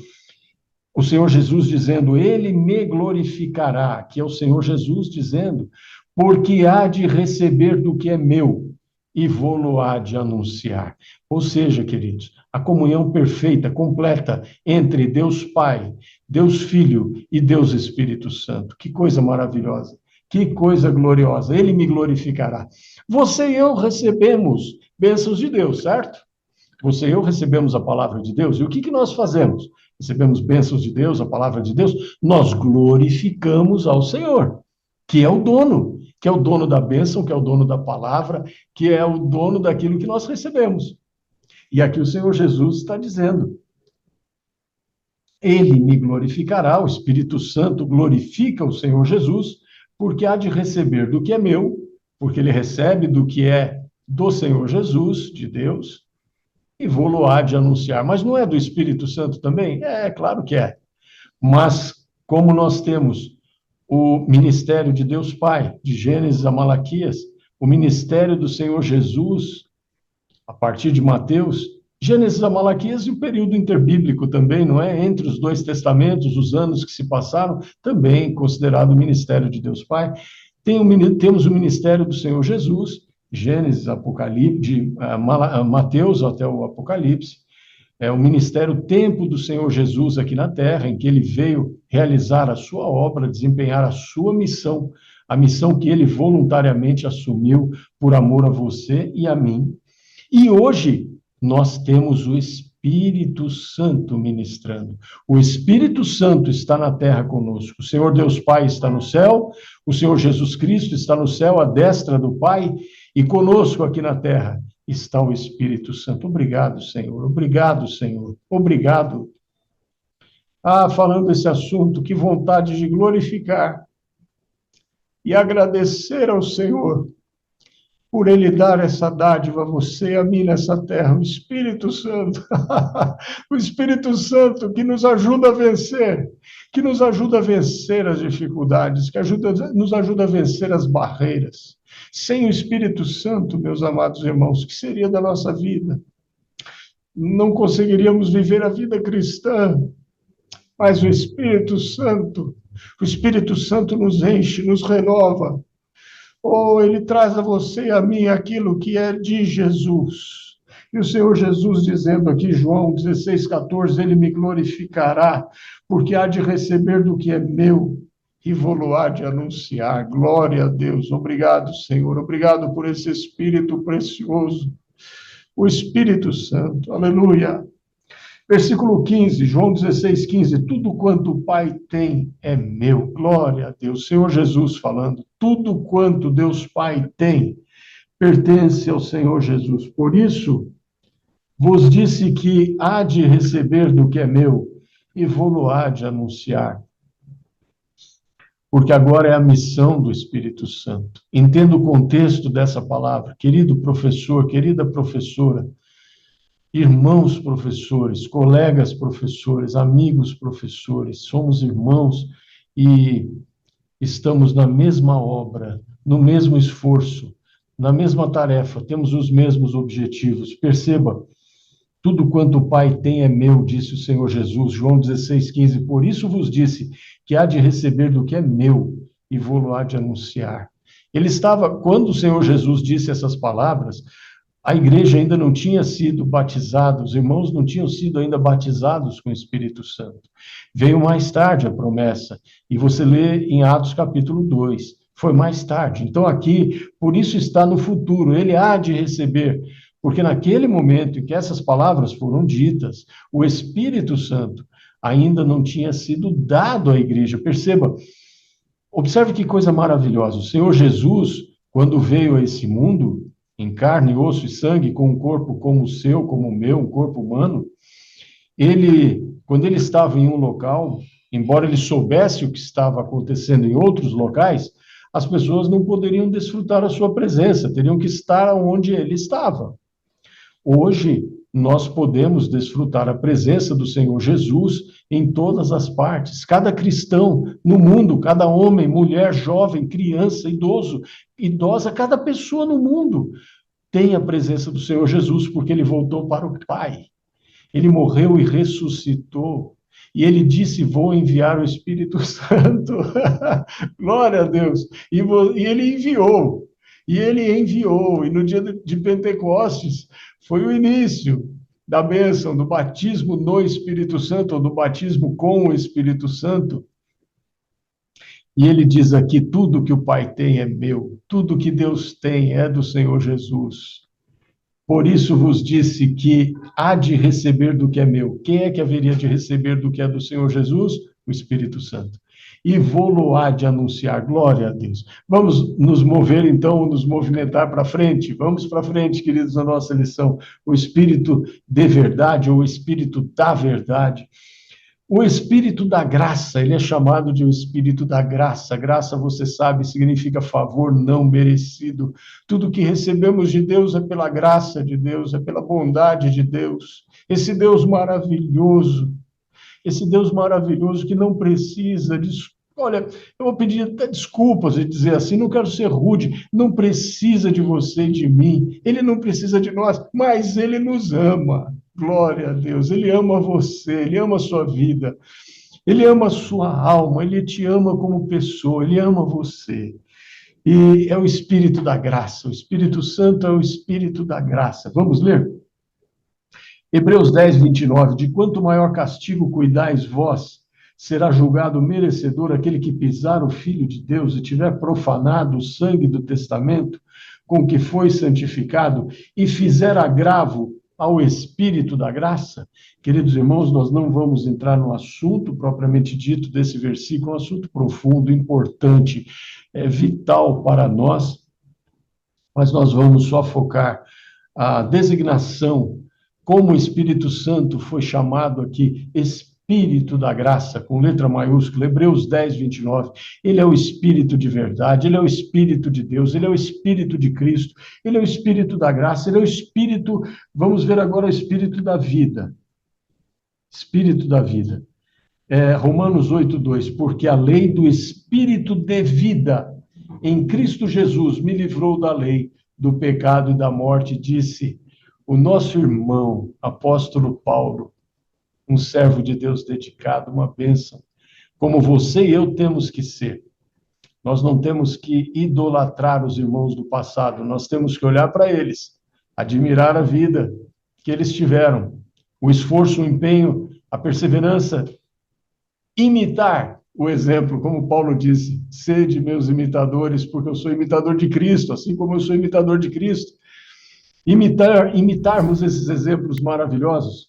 O Senhor Jesus dizendo, ele me glorificará, que é o Senhor Jesus dizendo, porque há de receber do que é meu e vou-lo há de anunciar. Ou seja, queridos, a comunhão perfeita, completa entre Deus Pai, Deus Filho e Deus Espírito Santo. Que coisa maravilhosa, que coisa gloriosa. Ele me glorificará. Você e eu recebemos bênçãos de Deus, certo? Você e eu recebemos a palavra de Deus. E o que nós fazemos? Recebemos bênçãos de Deus, a palavra de Deus, nós glorificamos ao Senhor, que é o dono da bênção, que é o dono da palavra, que é o dono daquilo que nós recebemos. E aqui o Senhor Jesus está dizendo, ele me glorificará, o Espírito Santo glorifica o Senhor Jesus, porque há de receber do que é meu, porque ele recebe do que é do Senhor Jesus, de Deus, e vou-lo há de anunciar. Mas não é do Espírito Santo também? É, claro que é. Mas como nós temos o ministério de Deus Pai, de Gênesis a Malaquias, o ministério do Senhor Jesus, a partir de Mateus, Gênesis a Malaquias e o período interbíblico também, não é? Entre os dois testamentos, os anos que se passaram, também considerado o ministério de Deus Pai. Temos o ministério do Senhor Jesus, Gênesis, Apocalipse, de Mateus até o Apocalipse, é o ministério, o tempo do Senhor Jesus aqui na Terra, em que ele veio realizar a sua obra, desempenhar a sua missão, a missão que ele voluntariamente assumiu por amor a você e a mim. E hoje nós temos o Espírito Santo ministrando. O Espírito Santo está na terra conosco. O Senhor Deus Pai está no céu, o Senhor Jesus Cristo está no céu, à destra do Pai, e conosco aqui na terra está o Espírito Santo. Obrigado, Senhor. Obrigado, Senhor. Obrigado. Falando esse assunto, que vontade de glorificar e agradecer ao Senhor por Ele dar essa dádiva a você e a mim nessa terra, o Espírito Santo, o Espírito Santo que nos ajuda a vencer, que nos ajuda a vencer as dificuldades, nos ajuda a vencer as barreiras. Sem o Espírito Santo, meus amados irmãos, o que seria da nossa vida? Não conseguiríamos viver a vida cristã, mas o Espírito Santo nos enche, nos renova. Ou ele traz a você e a mim aquilo que é de Jesus. E o Senhor Jesus dizendo aqui, João 16,14, ele me glorificará, porque há de receber do que é meu e vou-lo há de anunciar. Glória a Deus. Obrigado, Senhor. Obrigado por esse Espírito precioso, o Espírito Santo. Aleluia. Versículo 15, João 16,15, tudo quanto o Pai tem é meu. Glória a Deus. Senhor Jesus falando, tudo quanto Deus Pai tem pertence ao Senhor Jesus. Por isso, vos disse que há de receber do que é meu e vou-lo há de anunciar. Porque agora é a missão do Espírito Santo. Entenda o contexto dessa palavra. Querido professor, querida professora, irmãos professores, colegas professores, amigos professores, somos irmãos e estamos na mesma obra, no mesmo esforço, na mesma tarefa, temos os mesmos objetivos. Perceba, tudo quanto o Pai tem é meu, disse o Senhor Jesus, João 16,15. Por isso vos disse que há de receber do que é meu e vou-lo há de anunciar. Ele estava, quando o Senhor Jesus disse essas palavras, a igreja ainda não tinha sido batizada, os irmãos não tinham sido ainda batizados com o Espírito Santo. Veio mais tarde a promessa, e você lê em Atos capítulo 2, foi mais tarde. Então aqui, por isso está no futuro, ele há de receber, porque naquele momento em que essas palavras foram ditas, o Espírito Santo ainda não tinha sido dado à igreja. Perceba, observe que coisa maravilhosa, o Senhor Jesus, quando veio a esse mundo, em carne, osso e sangue, com um corpo como o seu, como o meu, um corpo humano, quando ele estava em um local, embora ele soubesse o que estava acontecendo em outros locais, as pessoas não poderiam desfrutar a sua presença, teriam que estar onde ele estava. Hoje, nós podemos desfrutar a presença do Senhor Jesus em todas as partes. Cada cristão no mundo, cada homem, mulher, jovem, criança, idoso, idosa, cada pessoa no mundo tem a presença do Senhor Jesus, porque ele voltou para o Pai. Ele morreu e ressuscitou. E ele disse, vou enviar o Espírito Santo. Glória a Deus. E ele enviou. E ele enviou. E no dia de Pentecostes foi o início da bênção, do batismo no Espírito Santo, ou do batismo com o Espírito Santo. E ele diz aqui, tudo que o Pai tem é meu, tudo que Deus tem é do Senhor Jesus. Por isso vos disse que há de receber do que é meu. Quem é que haveria de receber do que é do Senhor Jesus? O Espírito Santo. E vou-lo há de anunciar, glória a Deus. Vamos nos mover então, nos movimentar para frente. Vamos para frente, queridos, na nossa lição. O Espírito de verdade, ou o Espírito da verdade. O Espírito da graça, ele é chamado de o Espírito da graça. Graça, você sabe, significa favor não merecido. Tudo que recebemos de Deus é pela graça de Deus, é pela bondade de Deus. Esse Deus maravilhoso que não precisa de... Olha, eu vou pedir até desculpas de dizer assim, não quero ser rude, não precisa de você e de mim, ele não precisa de nós, mas ele nos ama. Glória a Deus, ele ama você, ele ama a sua vida, ele ama a sua alma, ele te ama como pessoa, ele ama você. E é o Espírito da graça, o Espírito Santo é o Espírito da graça. Vamos ler? Hebreus 10, 29, de quanto maior castigo cuidais vós, será julgado merecedor aquele que pisar o Filho de Deus e tiver profanado o sangue do testamento com que foi santificado e fizer agravo ao Espírito da graça. Queridos irmãos, nós não vamos entrar no assunto propriamente dito desse versículo, um assunto profundo, importante, vital para nós, mas nós vamos só focar a designação, como o Espírito Santo foi chamado aqui, Espírito da graça, com letra maiúscula, Hebreus 10, 29. Ele é o Espírito de verdade, ele é o Espírito de Deus, ele é o Espírito de Cristo, ele é o Espírito da graça, ele é o Espírito, vamos ver agora o Espírito da vida. Espírito da vida. Romanos 8, 2. Porque a lei do Espírito de vida em Cristo Jesus me livrou da lei, do pecado e da morte, disse o nosso irmão, apóstolo Paulo, um servo de Deus dedicado, uma bênção, como você e eu temos que ser. Nós não temos que idolatrar os irmãos do passado, nós temos que olhar para eles, admirar a vida que eles tiveram, o esforço, o empenho, a perseverança, imitar o exemplo, como Paulo disse, sede meus imitadores, porque eu sou imitador de Cristo, assim como eu sou imitador de Cristo. Imitarmos esses exemplos maravilhosos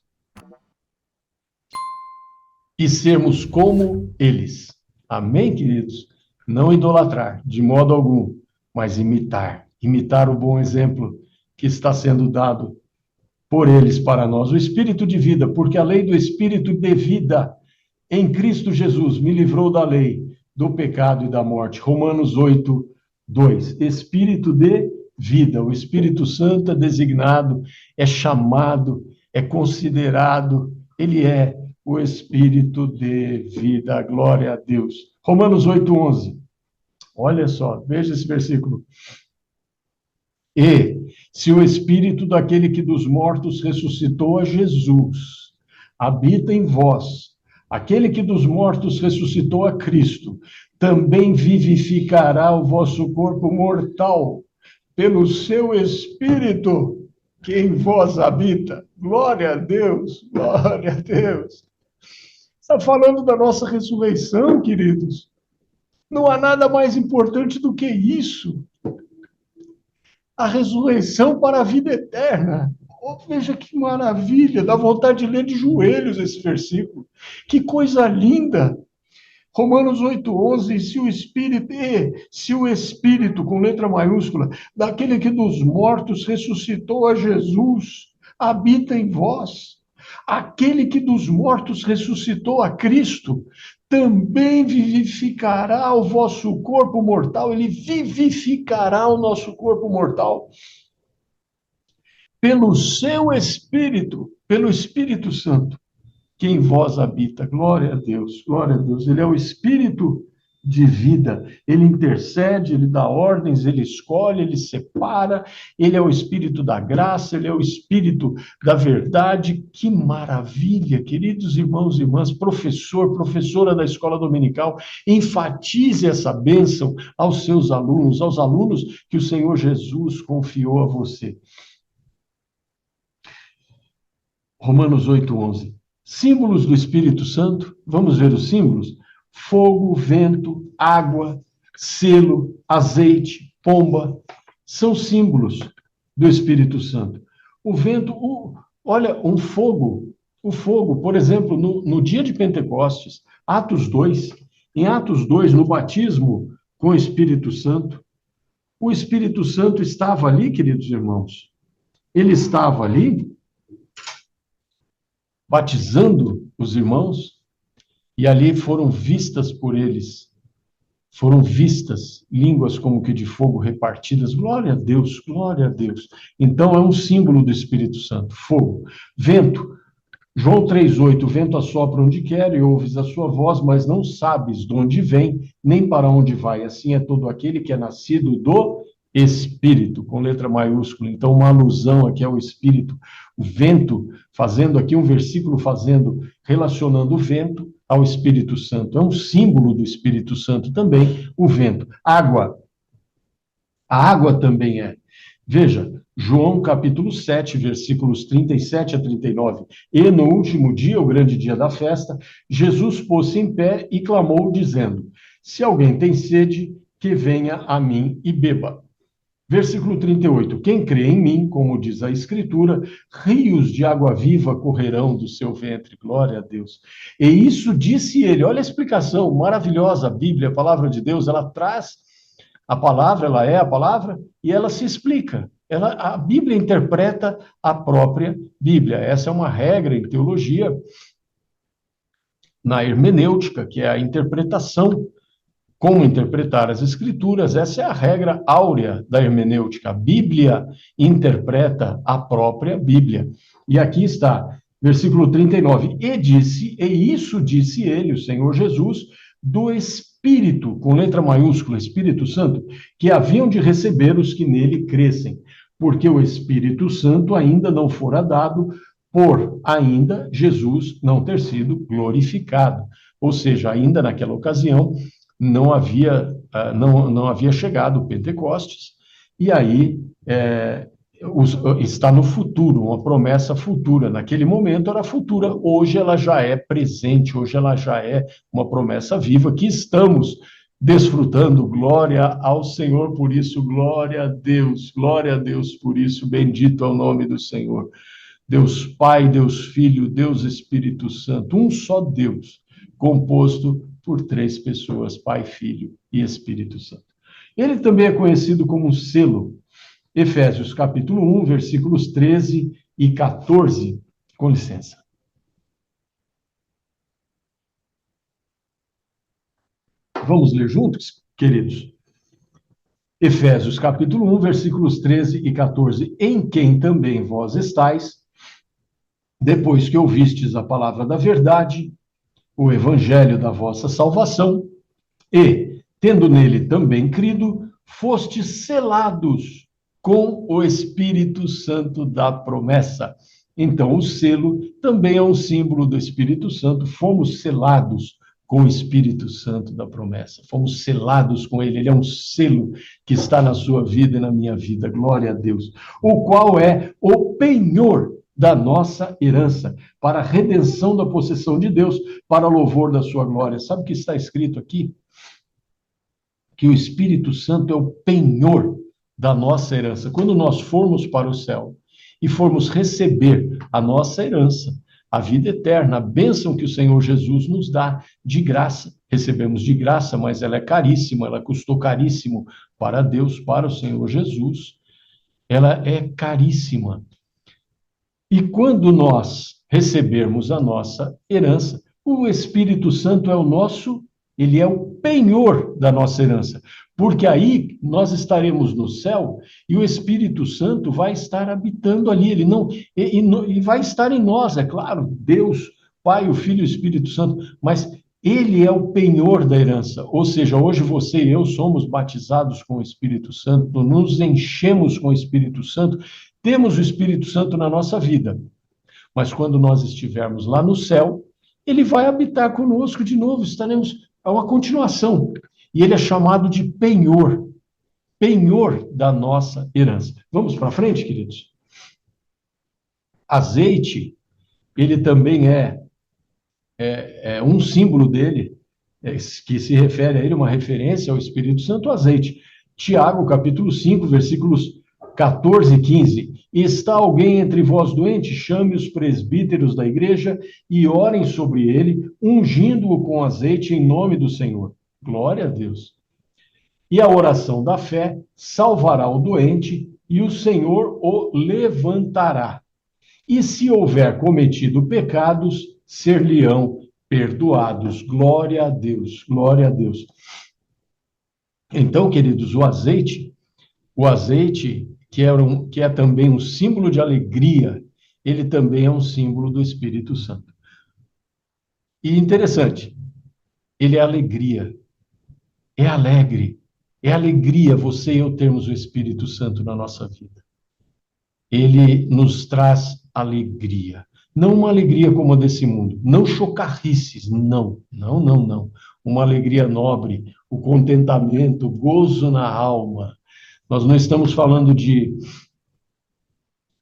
e sermos como eles. Amém, queridos? Não idolatrar, de modo algum, mas imitar o bom exemplo que está sendo dado por eles para nós. O Espírito de vida, porque a lei do Espírito de vida em Cristo Jesus me livrou da lei, do pecado e da morte. Romanos 8, 2. Espírito de vida. O Espírito Santo é designado, é chamado, é considerado, ele é o Espírito de vida. Glória a Deus. Romanos 8, 11. Olha só, veja esse versículo. E se o Espírito daquele que dos mortos ressuscitou a Jesus habita em vós, aquele que dos mortos ressuscitou a Cristo, também vivificará o vosso corpo mortal pelo seu Espírito que em vós habita. Glória a Deus, glória a Deus. Está falando da nossa ressurreição, queridos. Não há nada mais importante do que isso. A ressurreição para a vida eterna. Oh, veja que maravilha, dá vontade de ler de joelhos esse versículo. Que coisa linda! Romanos 8:11, se o Espírito, com letra maiúscula, daquele que dos mortos ressuscitou a Jesus, habita em vós, aquele que dos mortos ressuscitou a Cristo, também vivificará o vosso corpo mortal, ele vivificará o nosso corpo mortal pelo seu Espírito, pelo Espírito Santo, que em vós habita. Glória a Deus, glória a Deus. Ele é o Espírito de vida, ele intercede, ele dá ordens, ele escolhe, ele separa, ele é o Espírito da graça, ele é o Espírito da verdade. Que maravilha, queridos irmãos e irmãs, professora da escola dominical, enfatize essa bênção aos seus alunos, aos alunos que o Senhor Jesus confiou a você. Romanos 8:11. Símbolos do Espírito Santo, vamos ver os símbolos? Fogo, vento, água, selo, azeite, pomba, são símbolos do Espírito Santo. O vento, olha, o fogo, por exemplo, no dia de Pentecostes, Atos 2, em Atos 2, no batismo com o Espírito Santo, o Espírito Santo estava ali, queridos irmãos, ele estava ali, batizando os irmãos, e ali foram vistas por eles, foram vistas línguas como que de fogo repartidas. Glória a Deus, glória a Deus. Então é um símbolo do Espírito Santo. Fogo. Vento. João 3:8, o vento assopra onde quer e ouves a sua voz, mas não sabes de onde vem, nem para onde vai. Assim é todo aquele que é nascido do Espírito, com letra maiúscula. Então, uma alusão aqui ao Espírito. O vento, fazendo aqui um versículo, relacionando o vento ao Espírito Santo. É um símbolo do Espírito Santo também, o vento. Água. A água também é. Veja, João capítulo 7, versículos 37 a 39. E no último dia, o grande dia da festa, Jesus pôs-se em pé e clamou, dizendo: se alguém tem sede, que venha a mim e beba. Versículo 38. Quem crê em mim, como diz a Escritura, rios de água viva correrão do seu ventre. Glória a Deus. E isso disse ele. Olha a explicação maravilhosa. A Bíblia, a palavra de Deus, ela traz a palavra, ela é a palavra, e ela se explica. A Bíblia interpreta a própria Bíblia. Essa é uma regra em teologia. na hermenêutica, que é a interpretação, como interpretar as Escrituras. Essa é a regra áurea da hermenêutica. A Bíblia interpreta a própria Bíblia. E aqui está, versículo 39. E isso disse ele, o Senhor Jesus, do Espírito, com letra maiúscula, Espírito Santo, que haviam de receber os que nele crescem, porque o Espírito Santo ainda não fora dado, por ainda Jesus não ter sido glorificado. Ou seja, ainda naquela ocasião, não havia chegado o Pentecostes, e aí está no futuro, uma promessa futura. Naquele momento era futura, hoje ela já é presente, hoje ela já é uma promessa viva que estamos desfrutando. Glória ao Senhor por isso, glória a Deus por isso, bendito é o nome do Senhor. Deus Pai, Deus Filho, Deus Espírito Santo, um só Deus, composto por três pessoas, Pai, Filho e Espírito Santo. Ele também é conhecido como um selo. Efésios capítulo 1, versículos 13 e 14. Com licença. Vamos ler juntos, queridos? Efésios capítulo 1, versículos 13 e 14. Em quem também vós estáis, depois que ouvistes a palavra da verdade, o evangelho da vossa salvação, e, tendo nele também crido, fostes selados com o Espírito Santo da promessa. Então, o selo também é um símbolo do Espírito Santo. Fomos selados com o Espírito Santo da promessa. Fomos selados com ele. Ele é um selo que está na sua vida e na minha vida. Glória a Deus. O qual é o penhor da nossa herança, para a redenção da possessão de Deus, para louvor da sua glória. Sabe o que está escrito aqui? Que o Espírito Santo é o penhor da nossa herança. Quando nós formos para o céu e formos receber a nossa herança, a vida eterna, a bênção que o Senhor Jesus nos dá de graça, recebemos de graça, mas ela é caríssima, ela custou caríssimo para Deus, para o Senhor Jesus, ela é caríssima. E quando nós recebermos a nossa herança, o Espírito Santo é o nosso, ele é o penhor da nossa herança. Porque aí nós estaremos no céu e o Espírito Santo vai estar habitando ali, ele não e vai estar em nós, é claro, Deus, Pai, o Filho e o Espírito Santo, mas ele é o penhor da herança. Ou seja, hoje você e eu somos batizados com o Espírito Santo, nos enchemos com o Espírito Santo, temos o Espírito Santo na nossa vida. Mas quando nós estivermos lá no céu, ele vai habitar conosco de novo, estaremos, é uma continuação. E ele é chamado de penhor, penhor da nossa herança. Vamos para frente, queridos? Azeite, ele também é um símbolo dele, que se refere a ele, uma referência ao Espírito Santo, azeite. Tiago, capítulo 5, versículos 14 e 15. Está alguém entre vós doente? Chame os presbíteros da igreja e orem sobre ele, ungindo-o com azeite em nome do Senhor. Glória a Deus. E a oração da fé salvará o doente e o Senhor o levantará. E se houver cometido pecados, ser-lhe-ão perdoados. Glória a Deus, glória a Deus. Então, queridos, o azeite, que é também um símbolo de alegria, ele também é um símbolo do Espírito Santo. E interessante, ele é alegria, é alegre, é alegria você e eu termos o Espírito Santo na nossa vida. Ele nos traz alegria, não uma alegria como a desse mundo, não chocarrices, não. Uma alegria nobre, o contentamento, o gozo na alma. Nós não estamos falando de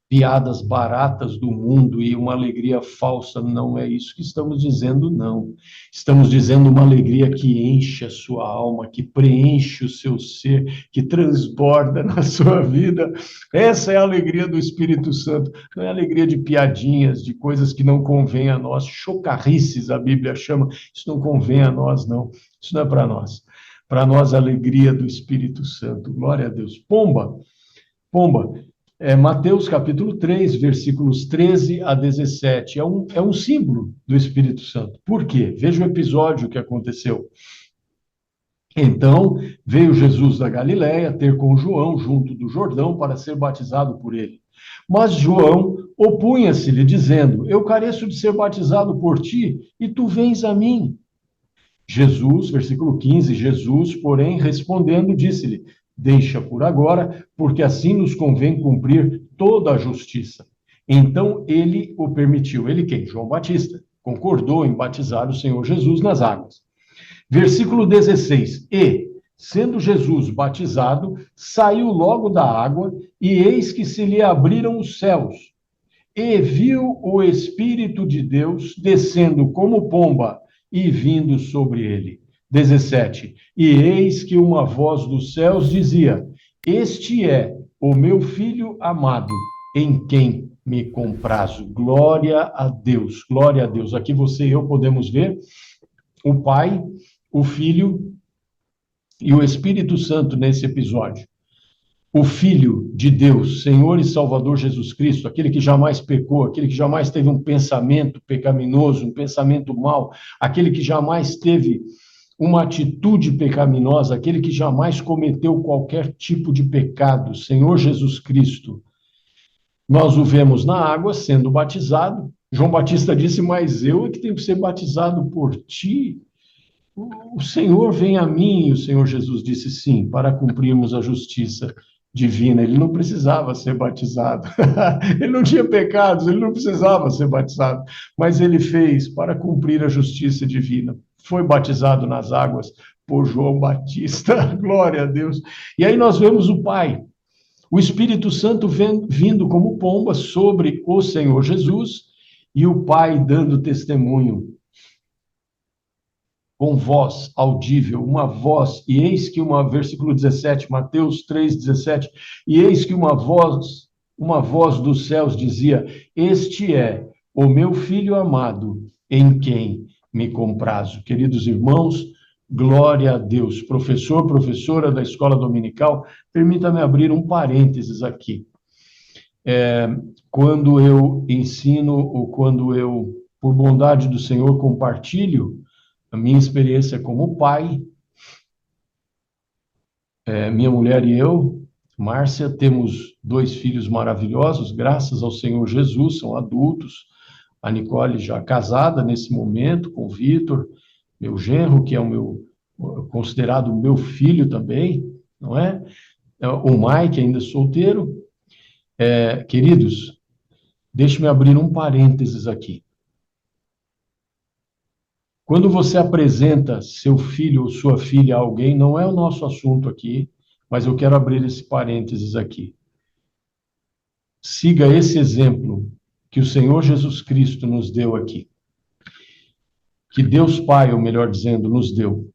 piadas baratas do mundo e uma alegria falsa, não é isso que estamos dizendo, não. Estamos dizendo uma alegria que enche a sua alma, que preenche o seu ser, que transborda na sua vida. Essa é a alegria do Espírito Santo, não é a alegria de piadinhas, de coisas que não convém a nós, chocarrices a Bíblia chama, isso não convém a nós, não. Isso não é para nós. Para nós, a alegria do Espírito Santo. Glória a Deus. Pomba. Mateus capítulo 3, versículos 13 a 17. É um símbolo do Espírito Santo. Por quê? Veja o episódio que aconteceu. Então, veio Jesus da Galiléia ter com João junto do Jordão para ser batizado por ele. Mas João opunha-se-lhe, dizendo: Eu careço de ser batizado por ti, e tu vens a mim. Jesus, versículo 15, Jesus, porém, respondendo, disse-lhe: Deixa por agora, porque assim nos convém cumprir toda a justiça. Então ele o permitiu. Ele quem? João Batista. Concordou em batizar o Senhor Jesus nas águas. Versículo 16: E, sendo Jesus batizado, saiu logo da água, e eis que se lhe abriram os céus, e viu o Espírito de Deus descendo como pomba e vindo sobre ele. 17: E eis que uma voz dos céus dizia: Este é o meu filho amado, em quem me comprazo. Glória a Deus, glória a Deus. Aqui você e eu podemos ver o Pai, o Filho e o Espírito Santo nesse episódio. O Filho de Deus, Senhor e Salvador Jesus Cristo, aquele que jamais pecou, aquele que jamais teve um pensamento pecaminoso, um pensamento mau, aquele que jamais teve uma atitude pecaminosa, aquele que jamais cometeu qualquer tipo de pecado, Senhor Jesus Cristo. Nós o vemos na água sendo batizado. João Batista disse: Mas eu é que tenho que ser batizado por ti. O Senhor vem a mim, e o Senhor Jesus disse sim, para cumprirmos a justiça divina. Ele não precisava ser batizado. Ele não tinha pecados, ele não precisava ser batizado. Mas ele fez para cumprir a justiça divina. Foi batizado nas águas por João Batista. Glória a Deus. E aí nós vemos o Pai, o Espírito Santo vindo como pomba sobre o Senhor Jesus, e o Pai dando testemunho com voz audível, uma voz, e eis que versículo 17, Mateus 3:17, e eis que uma voz dos céus dizia: Este é o meu filho amado, em quem me comprazo. Queridos irmãos, glória a Deus. Professor, professora da escola dominical, permita-me abrir um parênteses aqui. Quando eu ensino, ou quando eu, por bondade do Senhor, compartilho a minha experiência como pai, minha mulher e eu, Márcia, temos 2 filhos maravilhosos, graças ao Senhor Jesus, são adultos. A Nicole já casada nesse momento com o Vitor, meu genro, que é considerado meu filho também, não é? O Mike, ainda solteiro. Queridos, deixe-me abrir um parênteses aqui. Quando você apresenta seu filho ou sua filha a alguém, não é o nosso assunto aqui, mas eu quero abrir esse parênteses aqui. Siga esse exemplo que o Senhor Jesus Cristo nos deu aqui. Que Deus Pai, ou melhor dizendo, nos deu.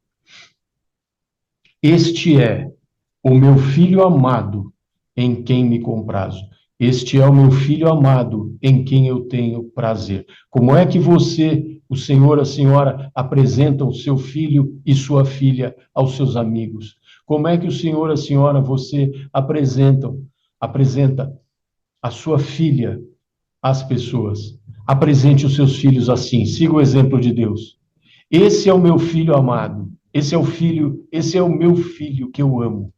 Este é o meu filho amado, em quem me comprazo. Este é o meu filho amado, em quem eu tenho prazer. Como é que você, o senhor, a senhora, apresentam o seu filho e sua filha aos seus amigos? Como é que o senhor, a senhora, você apresenta a sua filha às pessoas? Apresente os seus filhos assim, siga o exemplo de Deus. Esse é o meu filho amado, esse é o meu filho que eu amo.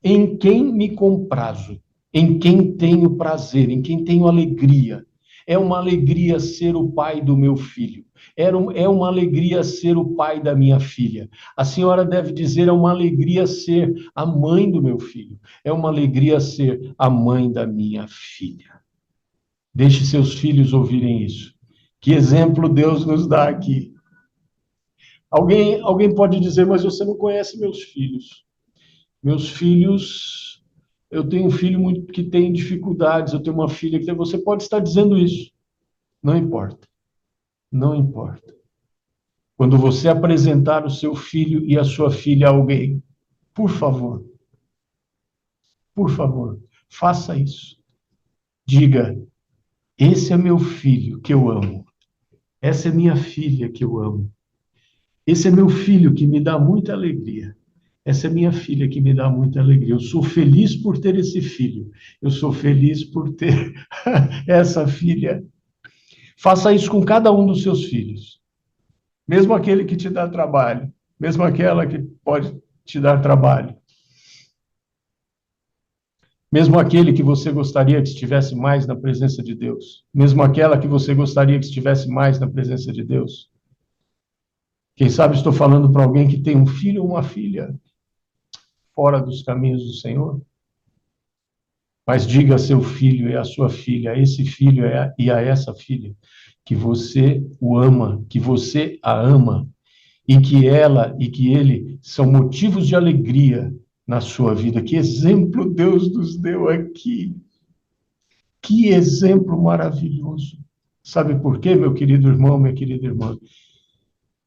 Em quem me comprazo, em quem tenho prazer, em quem tenho alegria. É uma alegria ser o pai do meu filho. É uma alegria ser o pai da minha filha. A senhora deve dizer: é uma alegria ser a mãe do meu filho. É uma alegria ser a mãe da minha filha. Deixe seus filhos ouvirem isso. Que exemplo Deus nos dá aqui. Alguém pode dizer: mas você não conhece meus filhos. Meus filhos, eu tenho um filho que tem dificuldades, eu tenho uma filha que tem. Você pode estar dizendo isso. Não importa. Não importa. Quando você apresentar o seu filho e a sua filha a alguém, por favor, faça isso. Diga: esse é meu filho que eu amo. Essa é minha filha que eu amo. Esse é meu filho que me dá muita alegria. Essa é minha filha que me dá muita alegria. Eu sou feliz por ter esse filho. Eu sou feliz por ter essa filha. Faça isso com cada um dos seus filhos. Mesmo aquele que te dá trabalho. Mesmo aquela que pode te dar trabalho. Mesmo aquele que você gostaria que estivesse mais na presença de Deus. Mesmo aquela que você gostaria que estivesse mais na presença de Deus. Quem sabe estou falando para alguém que tem um filho ou uma filha fora dos caminhos do Senhor. Mas diga a seu filho e a sua filha, a esse filho e a essa filha, que você o ama, que você a ama, e que ela e que ele são motivos de alegria na sua vida. Que exemplo Deus nos deu aqui. Que exemplo maravilhoso. Sabe por quê, meu querido irmão, minha querida irmã?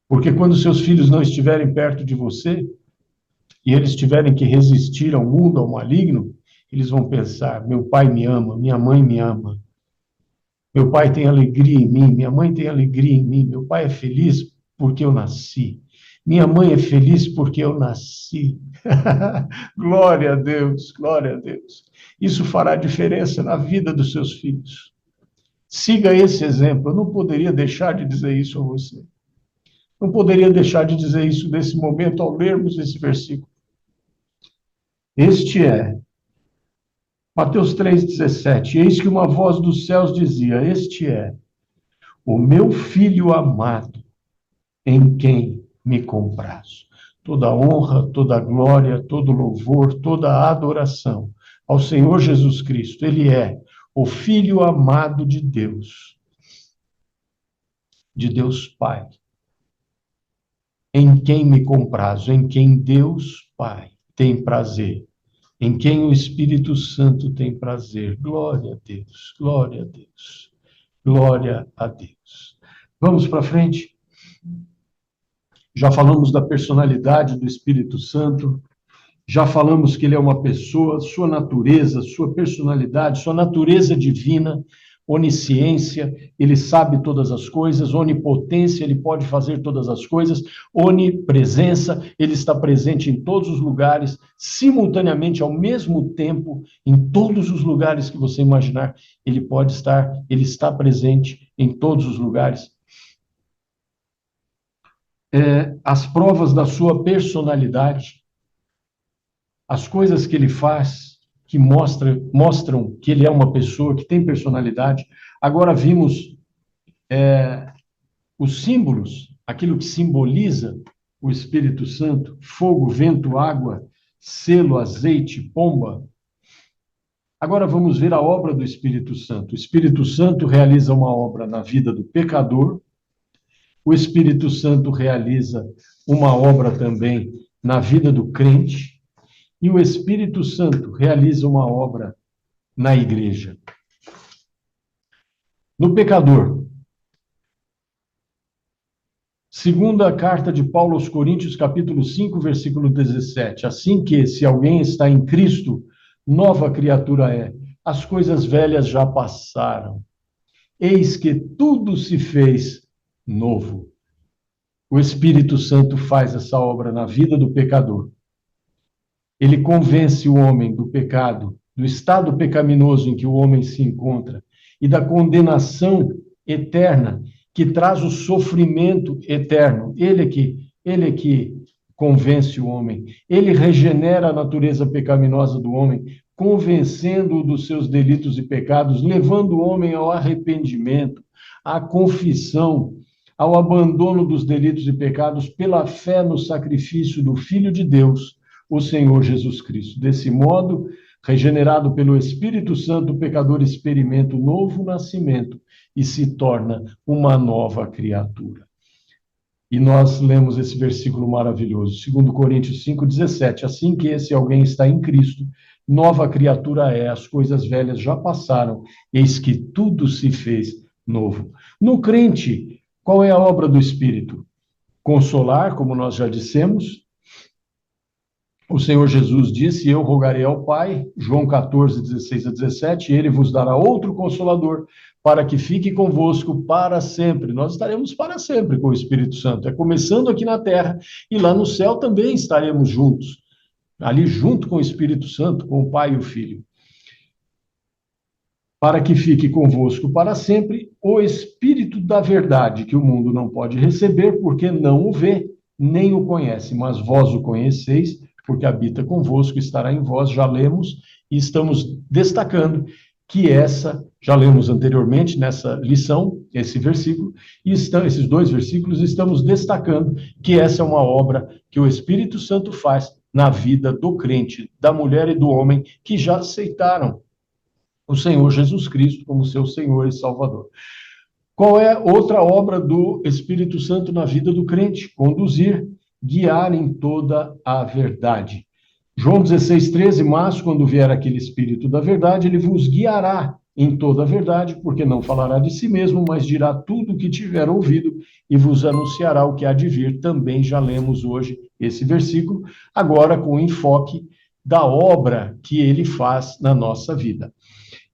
Porque quando seus filhos não estiverem perto de você, e eles tiverem que resistir ao mundo, ao maligno, eles vão pensar: meu pai me ama, minha mãe me ama, meu pai tem alegria em mim, minha mãe tem alegria em mim, meu pai é feliz porque eu nasci, minha mãe é feliz porque eu nasci. Glória a Deus, glória a Deus. Isso fará diferença na vida dos seus filhos. Siga esse exemplo. Eu não poderia deixar de dizer isso a você. Não poderia deixar de dizer isso nesse momento ao lermos esse versículo. Este é Mateus 3,17. Eis que uma voz dos céus dizia: Este é o meu filho amado, em quem me comprazo. Toda honra, toda glória, todo louvor, toda adoração ao Senhor Jesus Cristo. Ele é o Filho amado de Deus Pai, em quem me comprazo, em quem Deus Pai tem prazer, em quem o Espírito Santo tem prazer. Glória a Deus, glória a Deus, glória a Deus. Vamos para frente? Já falamos da personalidade do Espírito Santo, já falamos que ele é uma pessoa, sua natureza, sua personalidade, sua natureza divina, onisciência, ele sabe todas as coisas, onipotência, ele pode fazer todas as coisas, onipresença, ele está presente em todos os lugares, simultaneamente, ao mesmo tempo, em todos os lugares que você imaginar, ele pode estar, ele está presente em todos os lugares. As provas da sua personalidade, as coisas que ele faz, que mostram que ele é uma pessoa que tem personalidade. Agora vimos os símbolos, aquilo que simboliza o Espírito Santo: fogo, vento, água, selo, azeite, pomba. Agora vamos ver a obra do Espírito Santo. O Espírito Santo realiza uma obra na vida do pecador. O Espírito Santo realiza uma obra também na vida do crente. E o Espírito Santo realiza uma obra na igreja. No pecador. Segunda carta de Paulo aos Coríntios, capítulo 5, versículo 17. Assim que, se alguém está em Cristo, nova criatura é. As coisas velhas já passaram. Eis que tudo se fez novo. O Espírito Santo faz essa obra na vida do pecador. Ele convence o homem do pecado, do estado pecaminoso em que o homem se encontra e da condenação eterna que traz o sofrimento eterno. Ele é que convence o homem. Ele regenera a natureza pecaminosa do homem, convencendo-o dos seus delitos e pecados, levando o homem ao arrependimento, à confissão, ao abandono dos delitos e pecados pela fé no sacrifício do Filho de Deus, o Senhor Jesus Cristo. Desse modo, regenerado pelo Espírito Santo, o pecador experimenta o novo nascimento e se torna uma nova criatura. E nós lemos esse versículo maravilhoso, 2 Coríntios 5,17. Assim que esse alguém está em Cristo, nova criatura é, as coisas velhas já passaram, eis que tudo se fez novo. No crente, qual é a obra do Espírito? Consolar, como nós já dissemos. O Senhor Jesus disse: eu rogarei ao Pai, João 14, 16 a 17, e ele vos dará outro Consolador, para que fique convosco para sempre. Nós estaremos para sempre com o Espírito Santo. É começando aqui na terra, e lá no céu também estaremos juntos. ali junto com o Espírito Santo, com o Pai e o Filho, para que fique convosco para sempre o Espírito da verdade, que o mundo não pode receber, porque não o vê, nem o conhece, mas vós o conheceis, porque habita convosco, estará em vós, já lemos, e estamos destacando que já lemos anteriormente nessa lição, esse versículo, e esses dois versículos, estamos destacando que essa é uma obra que o Espírito Santo faz na vida do crente, da mulher e do homem que já aceitaram o Senhor Jesus Cristo como seu Senhor e Salvador. Qual é outra obra do Espírito Santo na vida do crente? Conduzir, guiar em toda a verdade. João 16:13, mas quando vier aquele Espírito da verdade, ele vos guiará em toda a verdade, porque não falará de si mesmo, mas dirá tudo o que tiver ouvido e vos anunciará o que há de vir. Também já lemos hoje esse versículo, agora com o enfoque da obra que ele faz na nossa vida.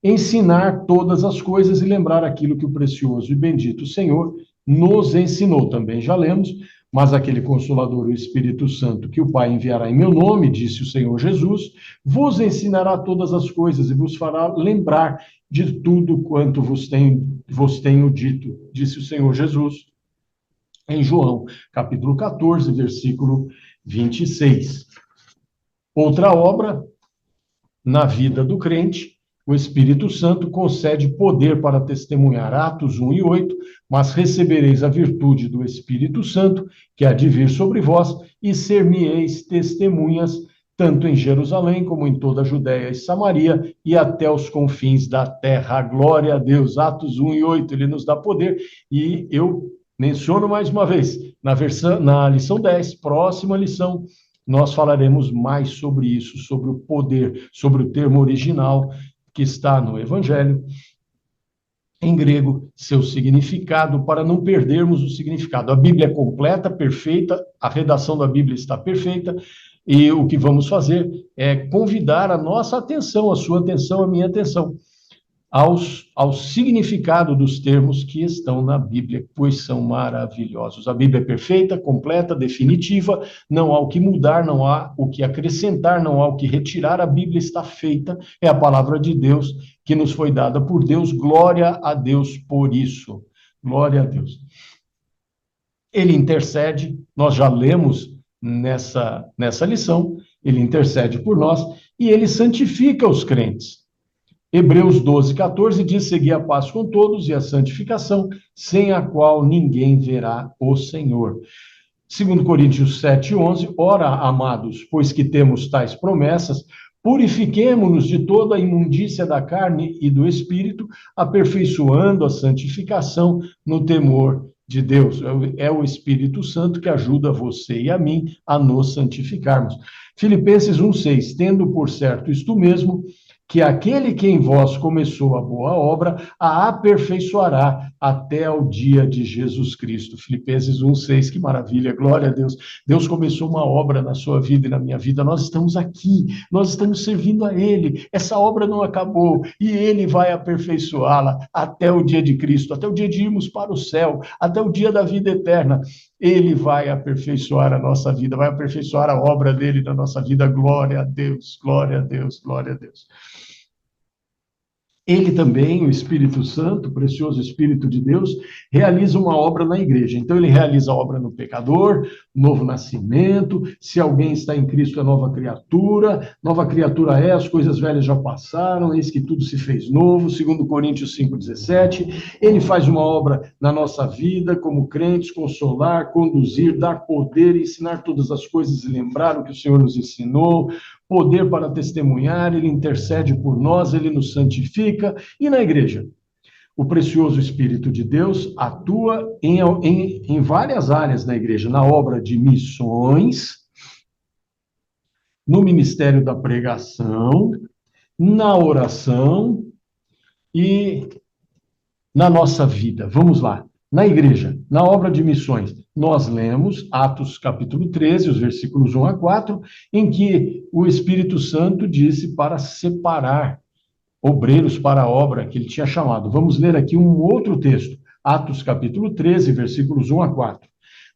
Ensinar todas as coisas e lembrar aquilo que o precioso e bendito Senhor nos ensinou. Também já lemos, mas aquele Consolador, o Espírito Santo, que o Pai enviará em meu nome, disse o Senhor Jesus, vos ensinará todas as coisas e vos fará lembrar de tudo quanto vos tenho dito, disse o Senhor Jesus, em João, capítulo 14, versículo 26. Outra obra na vida do crente, o Espírito Santo concede poder para testemunhar, Atos 1 e 8, mas recebereis a virtude do Espírito Santo, que há de vir sobre vós, e ser-me-eis testemunhas, tanto em Jerusalém, como em toda a Judéia e Samaria, e até os confins da terra. Glória a Deus, Atos 1 e 8, ele nos dá poder, e eu menciono mais uma vez, na lição 10, próxima lição, nós falaremos mais sobre isso, sobre o poder, sobre o termo original que está no Evangelho, em grego, seu significado, para não perdermos o significado. A Bíblia é completa, perfeita, a redação da Bíblia está perfeita, e o que vamos fazer é convidar a nossa atenção, a sua atenção, a minha atenção, ao significado dos termos que estão na Bíblia, pois são maravilhosos. A Bíblia é perfeita, completa, definitiva, não há o que mudar, não há o que acrescentar, não há o que retirar, a Bíblia está feita, é a palavra de Deus que nos foi dada por Deus, glória a Deus por isso, glória a Deus. Ele intercede, nós já lemos nessa lição, ele intercede por nós, e ele santifica os crentes. Hebreus 12:14 diz, segui a paz com todos e a santificação, sem a qual ninguém verá o Senhor. 2 Coríntios 7:11, ora, amados, pois que temos tais promessas, purifiquemo-nos de toda a imundícia da carne e do espírito, aperfeiçoando a santificação no temor de Deus. É o Espírito Santo que ajuda você e a mim a nos santificarmos. Filipenses 1:6, tendo por certo isto mesmo, que aquele que em vós começou a boa obra, a aperfeiçoará até ao dia de Jesus Cristo. Filipenses 1:6, que maravilha, glória a Deus. Deus começou uma obra na sua vida e na minha vida, nós estamos aqui, nós estamos servindo a Ele, essa obra não acabou, e Ele vai aperfeiçoá-la até o dia de Cristo, até o dia de irmos para o céu, até o dia da vida eterna. Ele vai aperfeiçoar a nossa vida, vai aperfeiçoar a obra dele na nossa vida, glória a Deus, glória a Deus, glória a Deus. Ele também, o Espírito Santo, o precioso Espírito de Deus, realiza uma obra na igreja. Então, ele realiza a obra no pecador, novo nascimento, se alguém está em Cristo é nova criatura é, as coisas velhas já passaram, eis que tudo se fez novo, 2 Coríntios 5:17. Ele faz uma obra na nossa vida, como crentes, consolar, conduzir, dar poder, ensinar todas as coisas e lembrar o que o Senhor nos ensinou, poder para testemunhar, ele intercede por nós, ele nos santifica. E na igreja? O precioso Espírito de Deus atua em várias áreas na igreja, na obra de missões, no ministério da pregação, na oração e na nossa vida. Vamos lá. Na igreja, na obra de missões, nós lemos Atos capítulo 13, os versículos 1 a 4, em que o Espírito Santo disse para separar obreiros para a obra que ele tinha chamado. Vamos ler aqui um outro texto, Atos capítulo 13, versículos 1 a 4.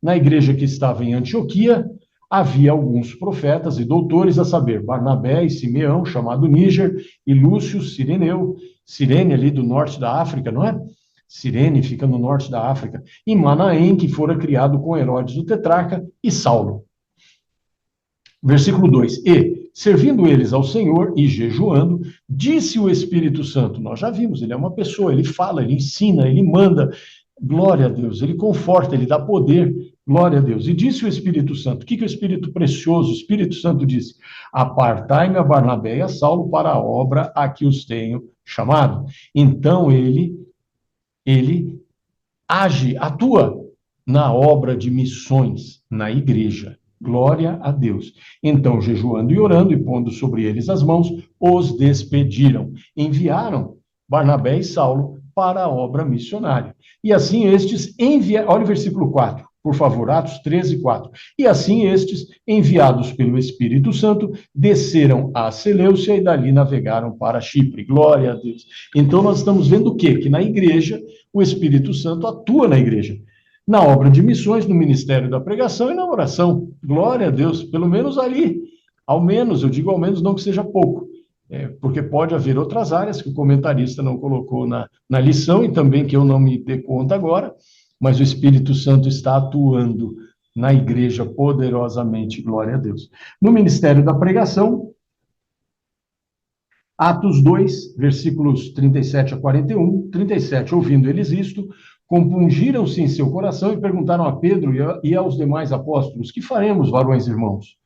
Na igreja que estava em Antioquia, havia alguns profetas e doutores, a saber, Barnabé e Simeão, chamado Níger, e Lúcio Cireneu, Cirene ali do norte da África, não é? Cirene fica no norte da África, e Manaém, que fora criado com Herodes o tetrarca, e Saulo. Versículo 2: E, servindo eles ao Senhor e jejuando, disse o Espírito Santo, nós já vimos, ele é uma pessoa, ele fala, ele ensina, ele manda, glória a Deus, ele conforta, ele dá poder, glória a Deus. E disse o Espírito Santo, o que o Espírito precioso, o Espírito Santo disse? Apartai-me a Barnabé e a Saulo para a obra a que os tenho chamado. Então ele age, atua na obra de missões na igreja. Glória a Deus. Então, jejuando e orando e pondo sobre eles as mãos, os despediram. Enviaram Barnabé e Saulo para a obra missionária. E assim estes enviaram, olha o versículo 4, por favor, Atos 13, 4. E assim estes, enviados pelo Espírito Santo, desceram a Seleucia e dali navegaram para Chipre. Glória a Deus. Então nós estamos vendo o quê? Que na igreja, o Espírito Santo atua na igreja. Na obra de missões, no ministério da pregação e na oração. Glória a Deus, pelo menos ali. Ao menos, eu digo ao menos, não que seja pouco. Porque pode haver outras áreas que o comentarista não colocou na lição e também que eu não me dê conta agora, mas o Espírito Santo está atuando na igreja poderosamente, glória a Deus. No ministério da pregação, Atos 2, versículos 37 a 41, 37, ouvindo eles isto, compungiram-se em seu coração e perguntaram a Pedro e aos demais apóstolos, que faremos, varões irmãos?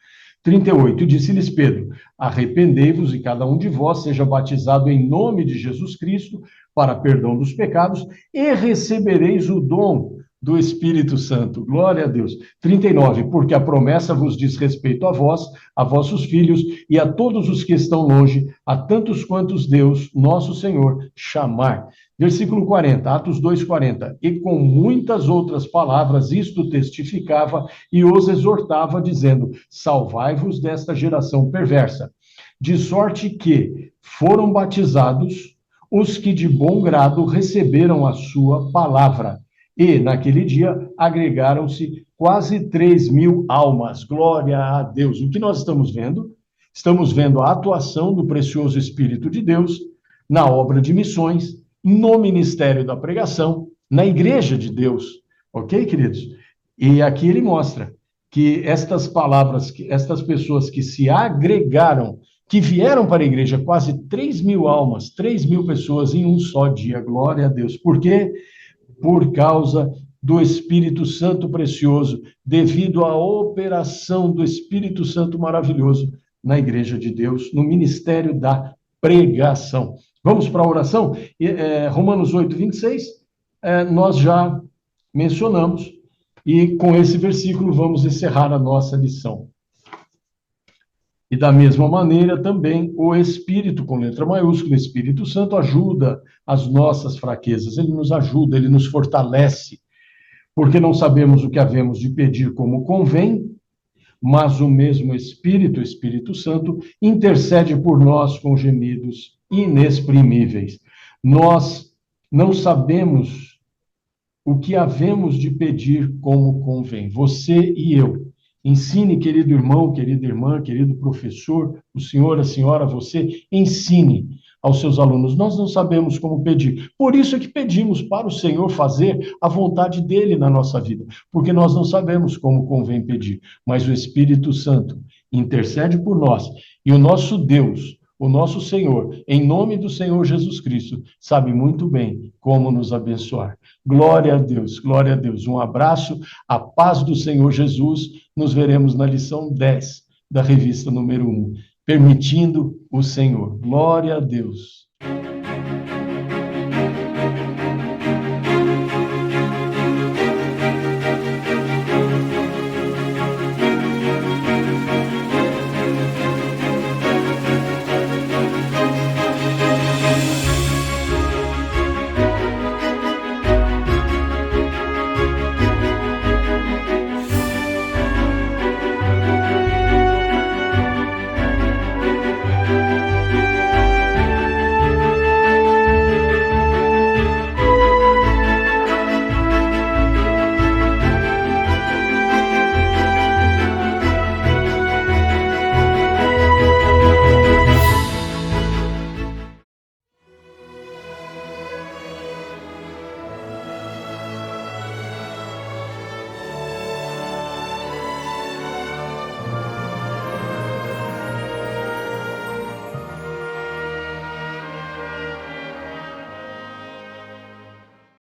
38, disse-lhes Pedro, arrependei-vos e cada um de vós seja batizado em nome de Jesus Cristo para perdão dos pecados e recebereis o dom do Espírito Santo. Glória a Deus. 39, porque a promessa vos diz respeito a vós, a vossos filhos e a todos os que estão longe, a tantos quantos Deus, nosso Senhor, chamar. Versículo 40, Atos 2:40. E com muitas outras palavras isto testificava e os exortava, dizendo, salvai-vos desta geração perversa. De sorte que foram batizados os que de bom grado receberam a sua palavra. E, naquele dia, agregaram-se quase 3.000 almas. Glória a Deus. O que nós estamos vendo? Estamos vendo a atuação do precioso Espírito de Deus na obra de missões, no ministério da pregação, na igreja de Deus. Ok, queridos? E aqui ele mostra que estas palavras, estas pessoas que se agregaram, que vieram para a igreja, quase 3.000 almas, 3.000 pessoas em um só dia. Glória a Deus. Por quê? Por causa do Espírito Santo precioso, devido à operação do Espírito Santo maravilhoso na igreja de Deus, no ministério da pregação. Vamos para a oração? Romanos 8, 26, nós já mencionamos, e com esse versículo vamos encerrar a nossa lição. E da mesma maneira também o Espírito, com letra maiúscula, Espírito Santo, ajuda as nossas fraquezas, ele nos ajuda, ele nos fortalece, porque não sabemos o que havemos de pedir como convém, mas o mesmo Espírito, o Espírito Santo, intercede por nós com gemidos inexprimíveis. Nós não sabemos o que havemos de pedir como convém, você e eu. Ensine, querido irmão, querida irmã, querido professor, o senhor, a senhora, você, ensine aos seus alunos. Nós não sabemos como pedir. Por isso é que pedimos para o Senhor fazer a vontade dele na nossa vida, porque nós não sabemos como convém pedir. Mas o Espírito Santo intercede por nós e o nosso Deus, o nosso Senhor, em nome do Senhor Jesus Cristo, sabe muito bem como nos abençoar. Glória a Deus, glória a Deus. Um abraço, a paz do Senhor Jesus. Nos veremos na lição 10 da revista número 1. Permitindo o Senhor. Glória a Deus.